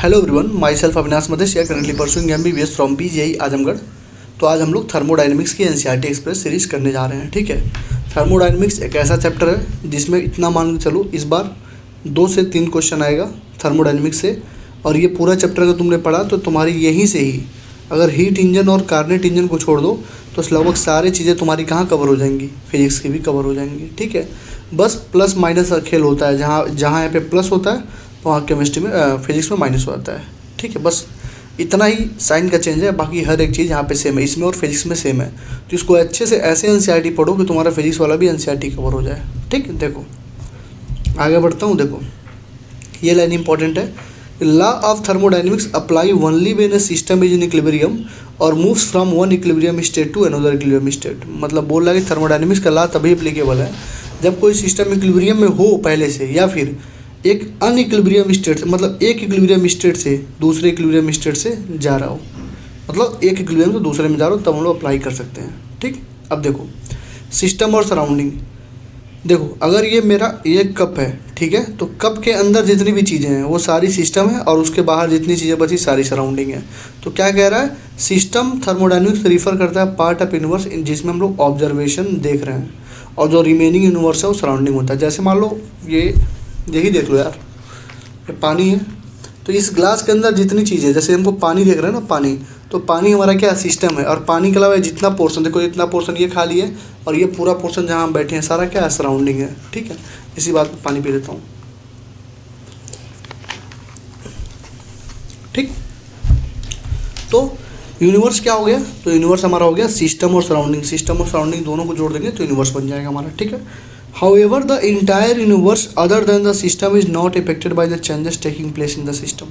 Hello everyone, myself Avinash Madeshiya, currently pursuing MBBS from PGI Azamgarh. तो आज हम लोग थर्मोडायनेमिक्स की NCERT एक्सप्रेस सीरीज करने जा रहे हैं। ठीक है, थर्मोडायनेमिक्स एक ऐसा चैप्टर है जिसमें इतना मान के चलो इस बार 2 से 3 क्वेश्चन आएगा थर्मोडायनेमिक्स से। और ये पूरा चैप्टर अगर तुमने पढ़ा तो तुम्हारी यहीं से ही, अगर हीट इंजन और कार्नेट इंजन को छोड़ दो तो लगभग सारी चीज़ें तुम्हारी कहाँ कवर हो जाएंगी, फिजिक्स की भी कवर हो जाएंगी। ठीक है, बस प्लस माइनस का खेल होता है, जहाँ जहाँ यहाँ पे प्लस होता है वहाँ केमिस्ट्री में फिजिक्स में माइनस हो जाता है। ठीक है, बस इतना ही साइन का चेंज है, बाकी हर एक चीज़ यहाँ पे सेम है, इसमें और फिजिक्स में सेम है। तो इसको अच्छे से ऐसे NCERT पढ़ो कि तुम्हारा फिजिक्स वाला भी NCERT कवर हो जाए। ठीक है, देखो आगे बढ़ता हूँ। देखो ये लाइन इंपॉर्टेंट है, law of thermodynamics apply only when a system is in equilibrium और moves from one equilibrium state to another equilibrium state. मतलब बोल रहा है कि थर्मोडायनेमिक्स का लॉ तभी एप्लीकेबल है जब कोई सिस्टम इक्विलिब्रियम में हो पहले से, या फिर एक अनइक्विलिब्रियम स्टेट से, मतलब एक इक्विलिब्रियम स्टेट से दूसरे इक्विलिब्रियम स्टेट से जा रहा हो, मतलब एक इक्विलिब्रियम से दूसरे में जा रहा हो, तब हम लोग अप्लाई कर सकते हैं। ठीक, अब देखो सिस्टम और सराउंडिंग। देखो अगर ये मेरा ये कप है, ठीक है, तो कप के अंदर जितनी भी चीज़ें हैं वो सारी सिस्टम है और उसके बाहर जितनी चीज़ें बची सारी सराउंडिंग है। तो क्या कह रहा है, सिस्टम थर्मोडायनेमिक्स रिफर करता है पार्ट ऑफ यूनिवर्स जिसमें हम लोग ऑब्जर्वेशन देख रहे हैं, और जो रिमेनिंग यूनिवर्स है वो सराउंडिंग होता है। जैसे मान लो ये यही देख लो यार, ये पानी है, तो इस ग्लास के अंदर जितनी चीज़ है, जैसे हमको पानी देख रहे हैं ना, पानी, तो पानी हमारा क्या सिस्टम है, और पानी के अलावा जितना पोर्शन, देखो इतना पोर्शन ये खाली है और ये पूरा पोर्शन जहाँ हम बैठे हैं सारा क्या है, सराउंडिंग है। ठीक है, इसी बात पे पानी पी लेता हूँ। ठीक, तो यूनिवर्स क्या हो गया, तो यूनिवर्स हमारा हो गया सिस्टम और सराउंडिंग। सिस्टम और सराउंडिंग दोनों को जोड़ देंगे तो यूनिवर्स बन जाएगा हमारा। ठीक है, however the entire universe other than the system is not affected by the changes taking place in the system।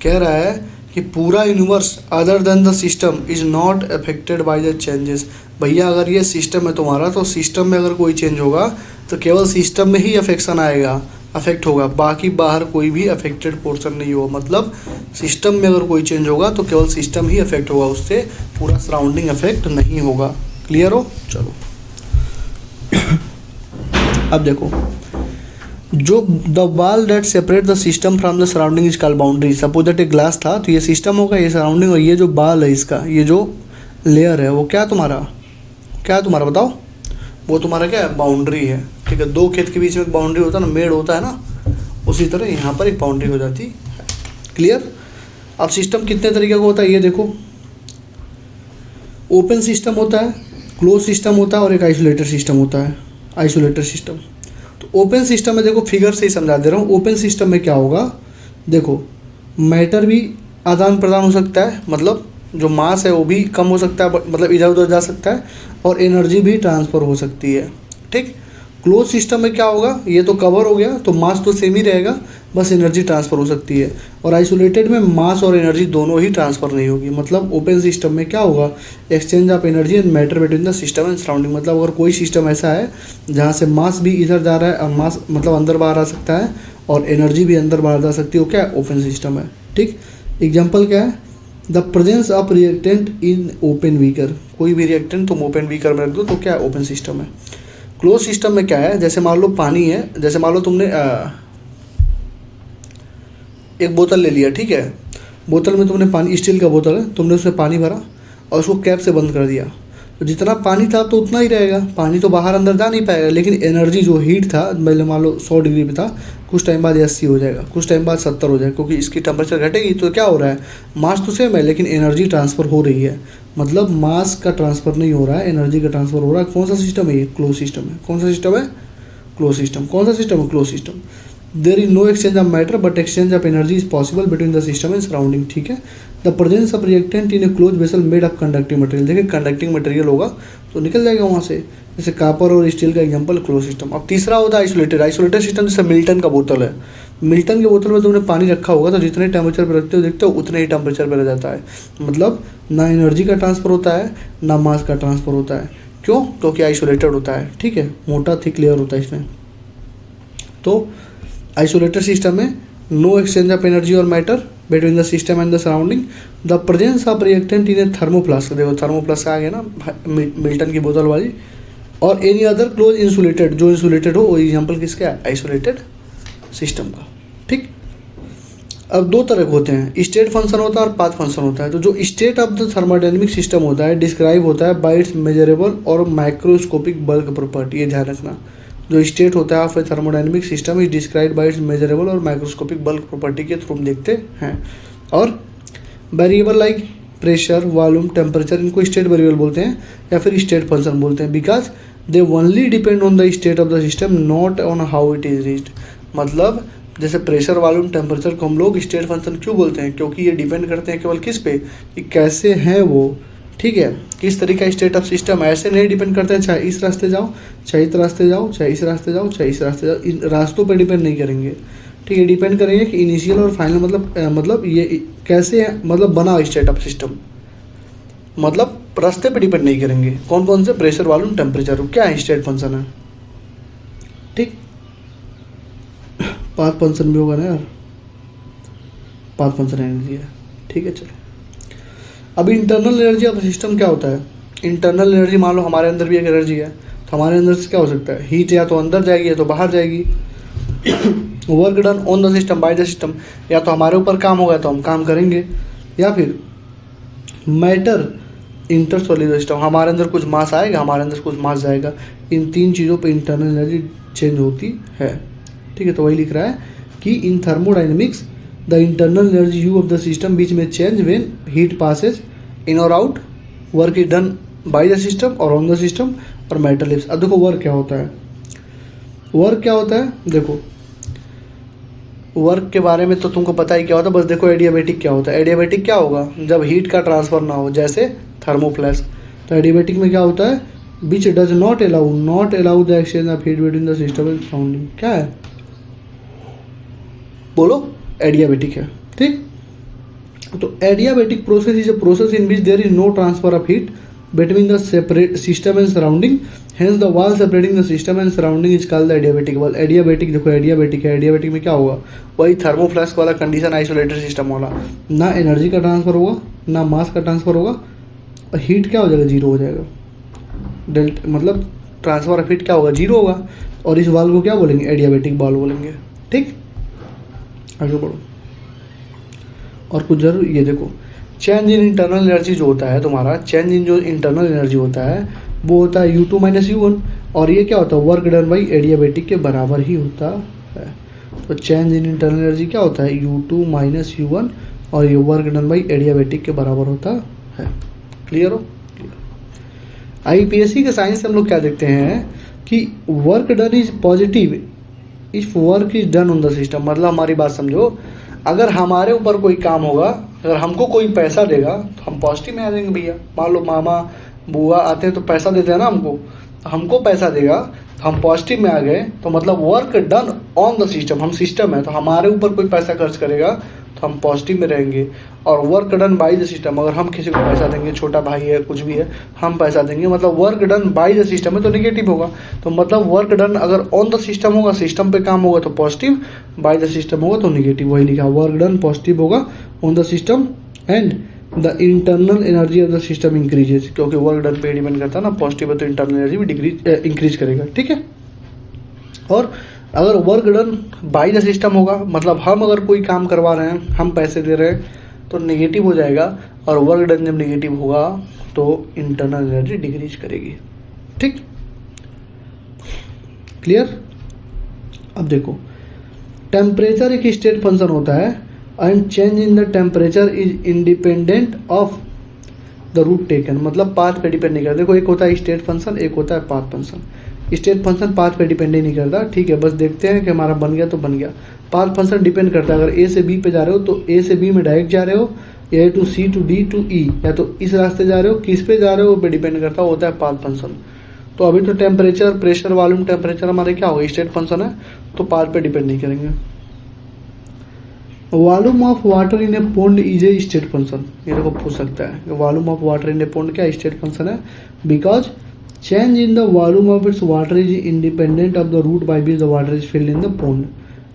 कह रहा है कि पूरा universe other than the system is not affected by the changes. भैया अगर ये सिस्टम है तुम्हारा, तो सिस्टम में अगर कोई चेंज होगा तो केवल सिस्टम में ही अफेक्शन आएगा, अफेक्ट होगा, बाकी बाहर कोई भी अफेक्टेड पोर्शन नहीं होगा। मतलब सिस्टम में अगर कोई चेंज होगा तो केवल सिस्टम ही अफेक्ट होगा, उससे पूरा सराउंडिंग अफेक्ट नहीं होगा। क्लियर हो? चलो अब देखो, जो the wall that separate the system from the surrounding is called boundary. Suppose that एक ग्लास था, तो ये सिस्टम होगा, ये सराउंडिंग, और ये जो बाल है इसका, ये जो लेयर है वो क्या तुम्हारा बताओ, वो तुम्हारा क्या है, बाउंड्री है। ठीक है, दो खेत के बीच में एक बाउंड्री होता है ना, मेड़ होता है ना, उसी तरह यहाँ पर एक बाउंड्री हो जाती है। क्लियर? अब सिस्टम कितने तरीके का होता है ये देखो, ओपन सिस्टम होता है, क्लोज सिस्टम होता है, और एक आइसोलेटेड सिस्टम होता है, आइसोलेटेड सिस्टम। तो ओपन सिस्टम में देखो, फिगर से ही समझा दे रहा हूँ। ओपन सिस्टम में क्या होगा, देखो मैटर भी आदान प्रदान हो सकता है, मतलब जो मास है वो भी कम हो सकता है, मतलब इधर उधर जा सकता है, और एनर्जी भी ट्रांसफ़र हो सकती है। ठीक, क्लोज सिस्टम में क्या होगा, ये तो कवर हो गया तो मास तो सेम ही रहेगा, बस एनर्जी ट्रांसफ़र हो सकती है। और आइसोलेटेड में मास और एनर्जी दोनों ही ट्रांसफ़र नहीं होगी। मतलब ओपन सिस्टम में क्या होगा, exchange of energy and matter between the system and surrounding. मतलब अगर कोई सिस्टम ऐसा है जहाँ से मास भी इधर जा रहा है और मास मतलब अंदर बाहर आ सकता है, और एनर्जी भी अंदर बाहर जा सकती है, वो क्या है, ओपन सिस्टम है। ठीक, एग्जाम्पल क्या है, the presence of reactant in open beaker. कोई भी रिएक्टेंट तुम ओपन बीकर में रख दो तो क्या है, ओपन सिस्टम है। क्लोज सिस्टम में क्या है, जैसे मान लो पानी है, जैसे मान लो तुमने एक बोतल ले लिया, ठीक है, बोतल में तुमने पानी, स्टील का बोतल है, तुमने उसमें पानी भरा और उसको कैप से बंद कर दिया, तो जितना पानी था तो उतना ही रहेगा, पानी तो बाहर अंदर जा नहीं पाएगा। लेकिन एनर्जी जो हीट था, मतलब मान लो 100 डिग्री पे था, कुछ टाइम बाद 80 हो जाएगा, कुछ टाइम बाद 70 हो जाएगा, क्योंकि इसकी टेम्परेचर घटेगी। तो क्या हो रहा है, मास तो सेम है लेकिन एनर्जी ट्रांसफ़र हो रही है। मतलब मास का ट्रांसफ़र नहीं हो रहा है, एनर्जी का ट्रांसफ़र हो रहा है। कौन सा सिस्टम है ये, क्लोज सिस्टम है। कौन सा सिस्टम है, क्लोज सिस्टम। कौन सा सिस्टम है, close system. There is no exchange of matter but exchange of energy is possible between the system and surrounding. ठीक है, the presence of reactant in a close vessel made of conducting material. देखिए conducting material होगा तो निकल जाएगा वहाँ से, जैसे कापर और स्टील का एग्जांपल क्लोज सिस्टम। अब तीसरा होता है आइसोलेटेड। आइसोलेटेड सिस्टम जैसे मिल्टन का बोतल है, मिल्टन के बोतल में तुमने पानी रखा होगा तो जितने टेम्परेचर पर रखते हो देखते हो उतने ही टेम्परेचर पर रह जाता है। मतलब ना एनर्जी का ट्रांसफ़र होता है ना मास का ट्रांसफ़र होता है। क्यों? क्योंकि आइसोलेटेड होता है। ठीक है, मोटा थिक लेयर होता है इसमें। तो आइसोलेटेड सिस्टम में नो एक्सचेंज ऑफ एनर्जी और matter between the system and the surrounding. The presence of reactant in a thermoflask. देखो थर्मोफ्लास्क आ गया ना, मिल्टन की बोतल वाली। और एनी अदर क्लोज इंसुलेटेड, जो इंसुलेटेड हो, वो एग्जाम्पल किसका है, आइसोलेटेड सिस्टम का। ठीक, अब दो तरह के होते हैं, स्टेट फंक्शन होता है और पाथ फंक्शन होता है। तो जो state of the thermodynamic system होता है डिस्क्राइब होता है बाय इट्स मेजरेबल और माइक्रोस्कोपिक बल्क प्रॉपर्टी। ये ध्यान रखना, जो स्टेट होता है of A thermodynamic system is describe by it's measurable और माइक्रोस्कोपिक बल्क प्रॉपर्टी के थ्रू हम देखते हैं। और variable like pressure, volume, temperature, इनको स्टेट वेरिएबल बोलते हैं या फिर स्टेट फंक्शन बोलते हैं, because they only depend on the state of the system not on how it is reached. मतलब जैसे प्रेशर, वॉल्यूम, टेम्परेचर को हम लोग स्टेट फंक्शन क्यों बोलते हैं, क्योंकि ये डिपेंड करते हैं केवल किस पे, कि कैसे हैं वो, ठीक है, किस तरीके का स्टेट ऑफ सिस्टम। ऐसे नहीं डिपेंड करते हैं चाहे इस रास्ते जाओ, चाहे इस रास्ते जाओ, चाहे इस रास्ते जाओ, चाहे इस रास्ते जाओ, इन रास्तों पर डिपेंड नहीं करेंगे, ठीक है। डिपेंड करेंगे कि इनिशियल और फाइनल मतलब ये कैसे है, मतलब बना स्टेट ऑफ सिस्टम, मतलब रास्ते पे डिपेंड नहीं करेंगे। कौन कौन से, प्रेशर, वॉल्यूम, टेम्परेचर, क्या है स्टेट फंक्शन है, ठीक। पाथ फंक्शन भी होगा ना यार, पाथ फंक्शन एनर्जी है, ठीक है। चलो अब इंटरनल एनर्जी ऑफ सिस्टम क्या होता है। इंटरनल एनर्जी, मान लो हमारे अंदर भी एक एनर्जी है, तो हमारे अंदर से क्या हो सकता है, हीट या तो अंदर जाएगी या तो बाहर जाएगी। Work done on the system by the system, या तो हमारे ऊपर काम होगा तो हम काम करेंगे, या फिर मैटर इंटर सॉलिड सिस्टम, हमारे अंदर कुछ मास आएगा, हमारे अंदर कुछ मास जाएगा। इन तीन चीज़ों पे इंटरनल एनर्जी चेंज होती है, ठीक है। तो वही लिख रहा है कि in thermodynamics the internal energy U of the system बीच में change when heat passes in और out, work is done by the system और ऑन द सिस्टम, और मैटर लिव्स। अब देखो वर्क क्या होता है, वर्क क्या होता है, देखो वर्क के बारे में तो तुमको पता ही क्या होता है, बस देखो एडियाबैटिक क्या होता है। एडियाबैटिक क्या होगा, जब हीट का ट्रांसफर ना हो, जैसे थर्मोफ्लैश। तो एडियाबैटिक में क्या होता है, which does not allow the exchange of heat between the system and surrounding. क्या है, बोलो, एडियाबैटिक है, ठीक। तो adiabatic process is a process in which there is no transfer of heat between the separate system and surrounding, hence the wall separating the system and surrounding is called the adiabatic wall। adiabatic देखो adiabatic है, adiabatic में क्या होगा, वही थर्मोफ्लास्क वाला condition, isolated system वाला, ना energy का ट्रांसफर होगा ना मास का ट्रांसफर होगा, और हीट क्या हो जाएगा, जीरो हो जाएगा। डेल्टा मतलब ट्रांसफर ऑफ हीट क्या होगा, जीरो होगा, और इस वाल को क्या बोलेंगे, एडियाबैटिक वाल बोलेंगे, ठीक। आगे बढ़ो, और कुछ जरूर ये देखो, चेंज इन इंटरनल एनर्जी जो होता है तुम्हारा, चेंज इन जो इंटरनल एनर्जी होता है वो होता है U2 माइनस U1, और ये क्या होता है, वर्क डन बाई एडियाबैटिक के बराबर ही होता है। तो चेंज इन इंटरनल एनर्जी क्या होता है, U2 माइनस U1, और ये वर्क डन बाई एडियाबैटिक के बराबर होता है। क्लियर हो, IPSC के साइंस से हम लोग क्या देखते हैं कि work done is positive if work is done on the system. मतलब हमारी बात समझो, अगर हमारे ऊपर कोई काम होगा, अगर हमको कोई पैसा देगा तो हम पॉजिटिव में आ जाएंगे भैया। मान लो मामा बुआ आते हैं तो पैसा देते हैं ना हमको पैसा देगा तो हम पॉजिटिव में आ गए, तो मतलब work done on the system, हम सिस्टम है तो हमारे ऊपर कोई पैसा खर्च करेगा तो हम पॉजिटिव में रहेंगे। और work done by the system, अगर हम किसी को पैसा देंगे, छोटा भाई है कुछ भी है, हम पैसा देंगे, मतलब work done by the system है तो नेगेटिव होगा। तो मतलब वर्क डन अगर ऑन द सिस्टम होगा, सिस्टम पे काम होगा तो पॉजिटिव, बाय द सिस्टम होगा तो नेगेटिव। वही लिखा, वर्क डन पॉजिटिव होगा on the system and the internal energy of the system increases, क्योंकि वर्क डन पे डिपेंड करता है ना, पॉजिटिव है तो इंटरनल एनर्जी भी इंक्रीज करेगा, ठीक है। और अगर work done by the system होगा, मतलब हम अगर कोई काम करवा रहे हैं, हम पैसे दे रहे हैं, तो नेगेटिव हो जाएगा, और वर्क डन जब नेगेटिव होगा तो इंटरनल एनर्जी डिक्रीज करेगी, ठीक। क्लियर। अब देखो, टेम्परेचर एक स्टेट फंक्शन होता है and change in the temperature is independent of the route taken, मतलब पाथ पे डिपेंड नहीं करता। देखो, एक होता है स्टेट फंक्शन, एक होता है path function. State function path पे डिपेंड ही नहीं करता, ठीक है, बस देखते हैं कि हमारा बन गया तो बन गया। पाथ फंक्शन डिपेंड करता है, अगर ए से बी पे जा रहे हो तो ए से बी में डायरेक्ट जा रहे हो, A to C to D to E, या तो इस रास्ते जा रहे हो, किस पे जा रहे हो पे डिपेंड करता होता है पाथ फंक्शन। तो अभी तो टेम्परेचर, प्रेशर, वॉल्यूम, टेम्परेचर हमारे क्या होगा, स्टेट फंक्शन है, तो पाथ पे डिपेंड नहीं करेंगे। Volume of water in a pond is a state function, ये देखो पूछ सकता है, volume of water in a pond क्या स्टेट फंक्शन है, because change in the volume of its water is independent of the route by which the water is filled in the pond.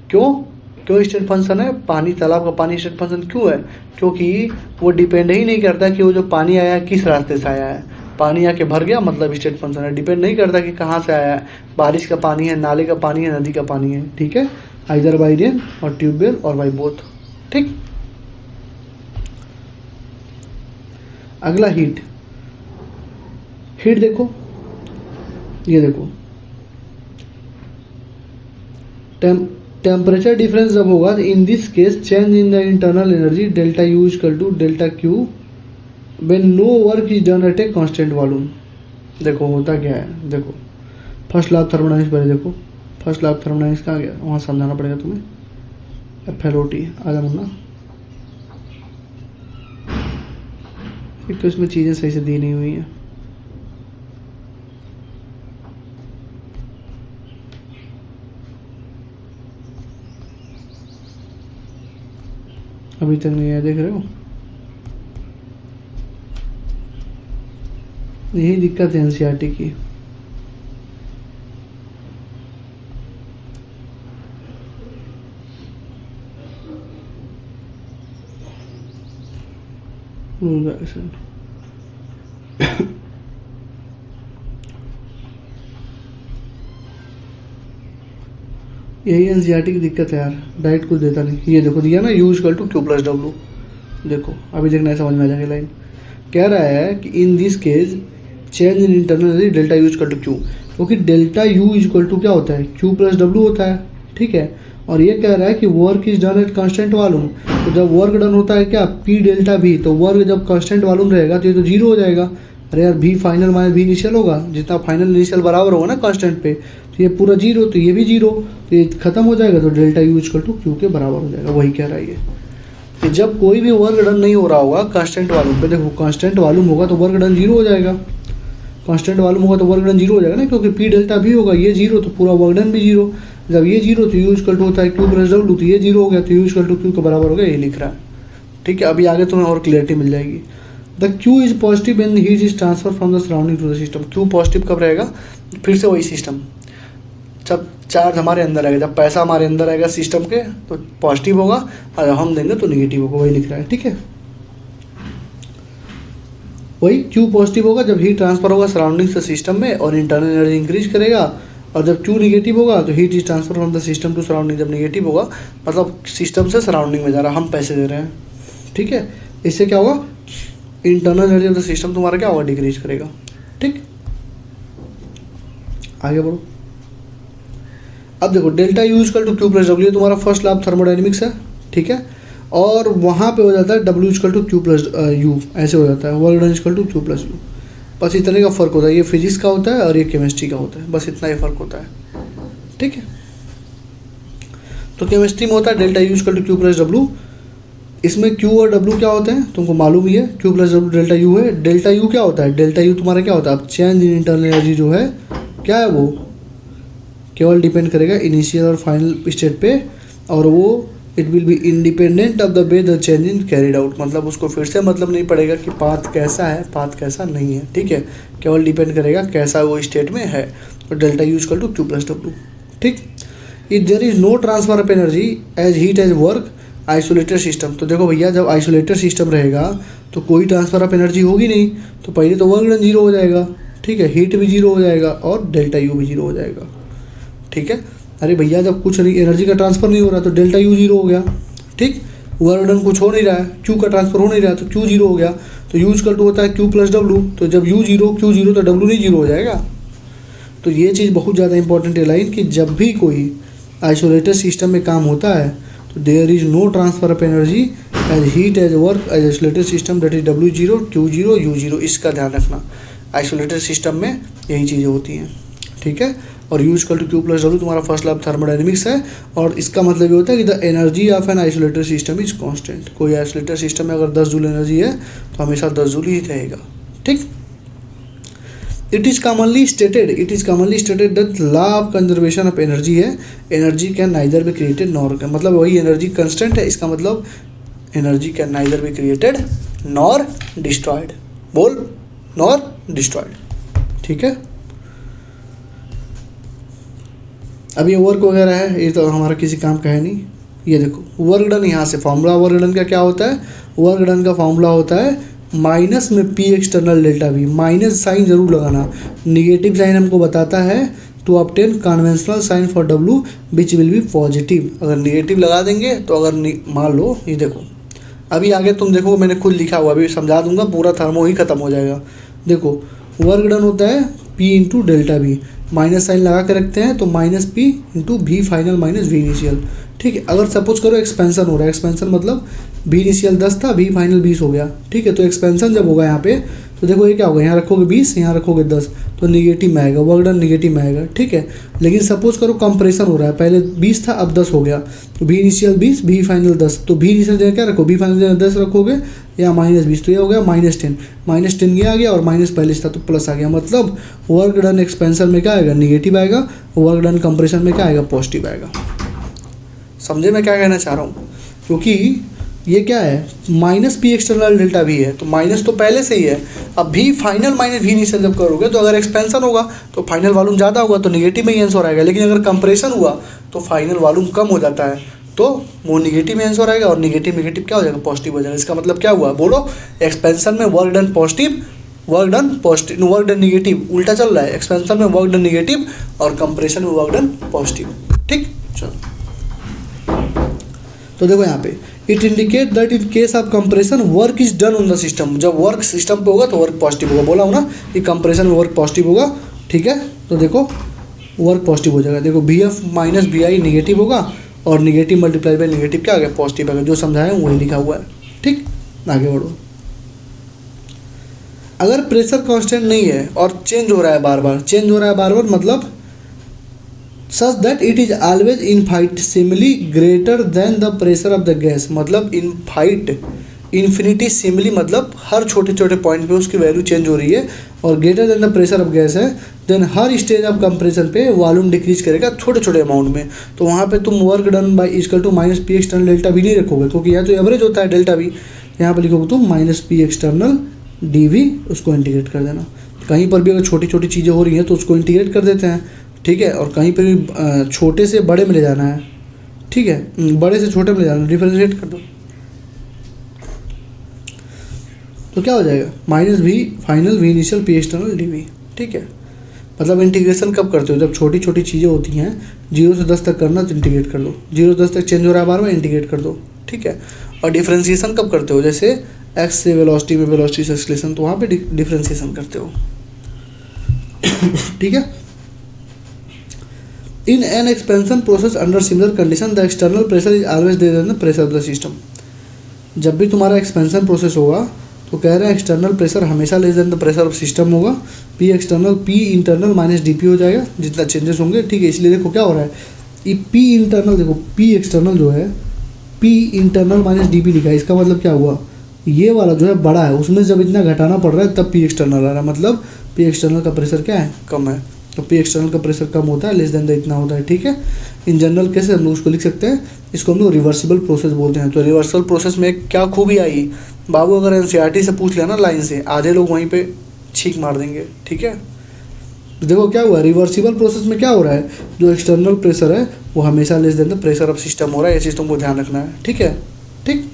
क्यों state function है, पानी, तालाब का पानी state function क्यों है, क्योंकि वो डिपेंड ही नहीं करता कि वो जो पानी आया है किस रास्ते से आया है। पानी आके भर गया मतलब स्टेट फंक्शन है, डिपेंड नहीं करता कि कहाँ से आया है, बारिश का पानी है, नाले का पानी है, नदी का पानी है, ठीक है, आइदर बाई रेन और ट्यूबवेल और बाई बोथ, ठीक। अगला हीट देखो, ये देखो टेम्परेचर डिफरेंस जब होगा तो in this case change in the internal energy delta U equal to delta Q when no work is done at a constant volume. देखो होता क्या है, देखो फर्स्ट लॉ ऑफ थर्मोडायनामिक्स पहले देखो, फर्स्ट लॉ ऑफ थर्मोडायनामिक्स कहाँ गया, वहाँ समझाना पड़ेगा तुम्हें। FLOT आ जा मुन्ना, एक तो इसमें चीज़ें सही से दी नहीं हुई हैं। अभी तक नहीं आया, देख रहे हो, यही दिक्कत है NCERT की। यही NCERT की दिक्कत है यार, डायरेक्ट कुछ देता नहीं। ये देखो दिया ना U equal to Q plus W, देखो अभी देखना है, समझ में आ जाएगी लाइन। कह रहा है कि in this case change in internal energy delta U equal to Q, क्योंकि डेल्टा यू इक्वल टू क्या होता है, क्यू प्लस डब्ल्यू होता है, ठीक है। और ये कह रहा है कि work is done eight constant volume, तो जब वर्क डन होता है क्या पी डेल्टा भी, तो वर्क जब कांस्टेंट वॉल्यूम रहेगा तो ये तो जीरो हो जाएगा। अरे यार भी फाइनल माइनस भी इनिशियल होगा, जितना फाइनल इनिशियल बराबर होगा ना कांस्टेंट पे, तो ये पूरा जीरो, तो ये भी जीरो, तो ये खत्म हो जाएगा, तो delta U equal to Q के बराबर हो जाएगा। वही कह रहा है ये कि जब कोई भी वर्क डन नहीं हो रहा होगा कांस्टेंट वॉल्यूम पे, देखो कांस्टेंट वॉल्यूम होगा तो वर्क डन जीरो हो जाएगा, कांस्टेंट वॉल्यूम होगा तो वर्क डन जीरो हो जाएगा ना, क्योंकि पी डेल्टा भी होगा, ये जीरो तो पूरा वर्क डन भी जीरो। जब ये जीरो तो यू इक्वल टू होता है क्यू प्लस डब्ल्यू, तो ये जीरो हो गया तो यू इक्वल टू क्यू के बराबर हो गया, ये लिख रहा है, ठीक है। अभी आगे तुम्हें और क्लियरिटी मिल जाएगी। The Q is positive when heat is transfer from the surrounding to the system. Q positive कब रहेगा, फिर से वही सिस्टम, जब चार्ज हमारे अंदर आएगा, जब पैसा हमारे अंदर आएगा सिस्टम के तो पॉजिटिव होगा, और जब हम देंगे तो निगेटिव होगा, वही लिख रहा है, ठीक है। वही क्यू पॉजिटिव होगा जब हीट ट्रांसफर होगा सराउंडिंग से सिस्टम में और इंटरनल एनर्जी इंक्रीज करेगा, और जब क्यू निगेटिव होगा तो heat is transfer from the system to surrounding, जब निगेटिव होगा मतलब सिस्टम से सराउंडिंग में जा रहा है, हम पैसे दे रहे हैं, ठीक है। इससे क्या होगा, internal energy of the system तुम्हारा क्या होगा, डिक्रीज करेगा, ठीक। आगे बढ़ो। अब देखो delta U equal to Q plus W तुम्हारा फर्स्ट लॉ ऑफ थर्मोडायनेमिक्स है, ठीक है। और वहाँ पे हो जाता है W equal to Q plus U, ऐसे हो जाता है, work done equal to Q plus U. बस इतने का फ़र्क होता है, ये फिजिक्स का होता है और ये केमिस्ट्री का होता है, बस इतना ही फ़र्क होता है, ठीक है। तो केमिस्ट्री में होता है delta U equal to Q plus W, इसमें क्यू और डब्ल्यू क्या होते हैं तुमको मालूम ही है, Q plus W delta U है। डेल्टा यू क्या होता है, डेल्टा यू तुम्हारा क्या होता है, अब चेंज इन इंटरनल एनर्जी जो है क्या है, वो केवल डिपेंड करेगा इनिशियल और फाइनल स्टेट पे, और वो it will be independent of the way the change in carried out, मतलब उसको फिर से मतलब नहीं पड़ेगा कि पाथ कैसा है पाथ कैसा नहीं है, ठीक है। केवल डिपेंड करेगा कैसा वो स्टेट में है, तो delta U equal to Q plus W, ठीक। If there is no transfer of energy as heat as work isolated system, तो देखो भैया जब आइसोलेटेड सिस्टम रहेगा तो कोई ट्रांसफर ऑफ एनर्जी होगी नहीं, तो पहले तो वर्क डन जीरो हो जाएगा, ठीक है, हीट भी जीरो हो जाएगा और डेल्टा यू भी जीरो हो जाएगा, ठीक है। अरे भैया जब कुछ एनर्जी का ट्रांसफर नहीं हो रहा तो डेल्टा यू जीरो हो गया, ठीक। वर्क डन कुछ हो नहीं रहा है, क्यू का ट्रांसफर हो नहीं रहा है तो क्यू जीरो हो गया, तो यू इक्वल टू होता है क्यू प्लस डब्ल्यू, तो जब यू जीरो क्यू जीरो तो डब्ल्यू नहीं जीरो हो जाएगा। तो ये चीज़ बहुत ज़्यादा इंपॉर्टेंट है लाइन, कि जब भी कोई आइसोलेटेड सिस्टम में काम होता है तो there is no transfer of energy as heat as work as isolated system, that is W zero Q zero U zero, इसका ध्यान रखना। आइसोलेटेड सिस्टम में यही चीज़ें होती हैं, ठीक है। और U equal to Q plus W तुम्हारा फर्स्ट लॉ ऑफ थर्मोडायनेमिक्स है, और इसका मतलब ये होता है कि the energy of an isolated system is constant. कोई आइसोलेटेड सिस्टम में अगर 10 जूल एनर्जी है तो हमेशा 10 जूल ही रहेगा, ठीक। It is commonly stated that law of conservation of energy है, energy can neither be created nor, मतलब वही एनर्जी कंस्टेंट है, इसका मतलब energy can neither be created nor destroyed, बोल नॉर डिस्ट्रॉयड, ठीक है। अब ये वर्क वगैरह है ये तो हमारा किसी काम का है नहीं। ये देखो वर्क डन, यहाँ से फॉर्मूला वर्क डन का क्या होता है, वर्क डन का फॉर्मूला होता है माइनस में P external delta V, minus sign जरूर लगाना, निगेटिव साइन हमको बताता है to obtain conventional sign for W which will be positive. अगर निगेटिव लगा देंगे तो अगर मान लो ये देखो, अभी आगे तुम देखो मैंने खुद लिखा हुआ, अभी समझा दूंगा, पूरा थर्मो ही खत्म हो जाएगा। देखो वर्क डन होता है P into delta V, minus sign लगा के रखते हैं तो minus P into V final minus V initial. ठीक है, अगर सपोज करो एक्सपेंशन हो रहा है, एक्सपेंशन मतलब V इनिशियल 10 था, V फाइनल 20 हो गया। ठीक है, तो एक्सपेंशन जब होगा यहाँ पे तो देखो ये क्या होगा, यहाँ रखोगे 20, यहाँ रखोगे 10, तो निगेटिव में आएगा, वर्क डन निगेटिव में आएगा। ठीक है, लेकिन सपोज करो कंप्रेशन हो रहा है, पहले 20 था अब 10 हो गया, तो V इनिशियल 20, V फाइनल 10, तो V इनिशियल जगह क्या रखो, V फाइनल जगह 10 रखोगे या माइनस 20, तो ये हो गया -10, -10 ये आ गया और माइनस पहले था तो प्लस आ गया। मतलब वर्क डन एक्सपेंशन में क्या आएगा, निगेटिव आएगा, वर्क डन कंप्रेशन में क्या आएगा, पॉजिटिव आएगा। समझे मैं क्या कहना चाह रहा हूँ? क्योंकि ये क्या है, minus P external delta V है, तो माइनस तो पहले से ही है। अब V final minus V initial जब करोगे तो अगर एक्सपेंशन होगा तो फाइनल वॉल्यूम ज़्यादा होगा तो निगेटिव में ही आंसर आएगा, लेकिन अगर कंप्रेशन हुआ तो फाइनल वॉल्यूम कम हो जाता है तो वो निगेटिव में आंसर आएगा और निगेटिव निगेटिव क्या हो जाएगा, पॉजिटिव हो जाएगा। इसका मतलब क्या हुआ, बोलो, एक्सपेंशन में work done positive, work done negative, उल्टा चल रहा है। एक्सपेंशन में वर्क डन निगेटिव और कंप्रेशन में वर्क डन पॉजिटिव। ठीक, चलो तो देखो यहाँ पे it indicate that in case of compression work is done on the system. जब वर्क सिस्टम पे होगा तो वर्क पॉजिटिव होगा, बोला हूँ ना कि कंप्रेशन में वर्क पॉजिटिव होगा। ठीक है, तो देखो वर्क पॉजिटिव हो जाएगा। देखो VF माइनस VI निगेटिव होगा और निगेटिव मल्टीप्लाई बाई निगेटिव क्या आ गया, पॉजिटिव आ गया। जो समझाया वही लिखा हुआ है। ठीक, आगे बढ़ो। अगर प्रेशर कांस्टेंट नहीं है और चेंज हो रहा है बार बार, मतलब such that it is always infinitesimally greater than the pressure of the gas, मतलब infinitesimally मतलब हर छोटे छोटे पॉइंट पे उसकी वैल्यू चेंज हो रही है और greater than the pressure of gas है, देन हर स्टेज ऑफ कंप्रेशन पे वॉल्यूम डिक्रीज करेगा छोटे छोटे अमाउंट में। तो वहाँ पे तुम work done by equal to minus P external delta V नहीं रखोगे, क्योंकि यहाँ जो एवरेज होता है डेल्टा V, यहाँ पर लिखोगे तुम माइनस P एक्सटर्नल DV, उसको इंटीग्रेट कर देना। कहीं पर भी अगर छोटी छोटी चीज़ें हो रही हैं तो उसको इंटीग्रेट कर देते हैं। ठीक है, और कहीं पर भी छोटे से बड़े में ले जाना है। ठीक है, बड़े से छोटे में ले जाना, डिफरेंशिएट कर दो तो क्या हो जाएगा, minus V final V initial P external DV। ठीक है, मतलब इंटीग्रेशन कब करते हो, जब छोटी छोटी चीज़ें होती हैं, 0 से 10 तक करना तो इंटीग्रेट कर दो, 0 से 10 तक चेंज हो रहा है बार बार, इंटीग्रेट कर दो। ठीक है, और डिफरेंशिएशन कब करते हो, जैसे x से वेलोसिटी में वेलोसिटी से एक्सेलरेशन, तो वहाँ पे डिफरेंशिएशन करते हो। ठीक है, in an expansion process under similar condition the external pressure is always there than the pressure of the system. जब भी तुम्हारा एक्सपेंशन प्रोसेस होगा तो कह रहे हैं एक्सटर्नल प्रेशर हमेशा less than the pressure of system होगा। P external P internal minus DP हो जाएगा जितना चेंजेस होंगे। ठीक है, इसलिए देखो क्या हो रहा है, ये P इंटरनल, देखो P एक्सटर्नल जो है P इंटरनल माइनस DP लिखा है, इसका मतलब क्या हुआ, ये वाला जो है बड़ा है, उसमें जब इतना घटाना पड़ रहा है तब P एक्सटर्नल आ रहा है, मतलब P एक्सटर्नल का प्रेशर क्या है, कम है, तो P एक्सटर्नल का प्रेशर कम होता है, लेस देन द इतना होता है। ठीक है, इन जनरल कैसे हम लोग उसको लिख सकते हैं, इसको हम लोग रिवर्सिबल प्रोसेस बोलते हैं। तो रिवर्सल प्रोसेस में क्या खूबी आई बाबू, अगर NCERT से पूछ लिया ना लाइन से, आधे लोग वहीं पे छींक मार देंगे। ठीक है, तो देखो क्या हुआ, रिवर्सिबल प्रोसेस में क्या हो रहा है, जो एक्सटर्नल प्रेशर है वो हमेशा less than the pressure of system हो रहा है, ये चीज़ तुमको ध्यान रखना है। ठीक है, ठीक,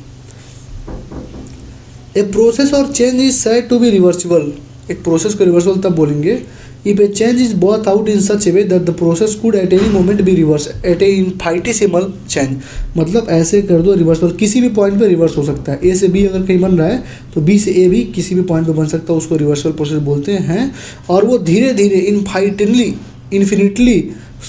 a process or change is said to be reversible. एक प्रोसेस को रिवर्सिबल तब बोलेंगे if a change is brought out in such a way that the process could at any moment be reversed at a infinitesimal change, मतलब ऐसे कर दो reversible, किसी भी पॉइंट पे रिवर्स हो सकता है। A से B अगर कहीं बन रहा है तो B से A भी किसी भी पॉइंट पे बन सकता है, उसको रिवर्सिबल प्रोसेस बोलते हैं। और वो धीरे धीरे infinitely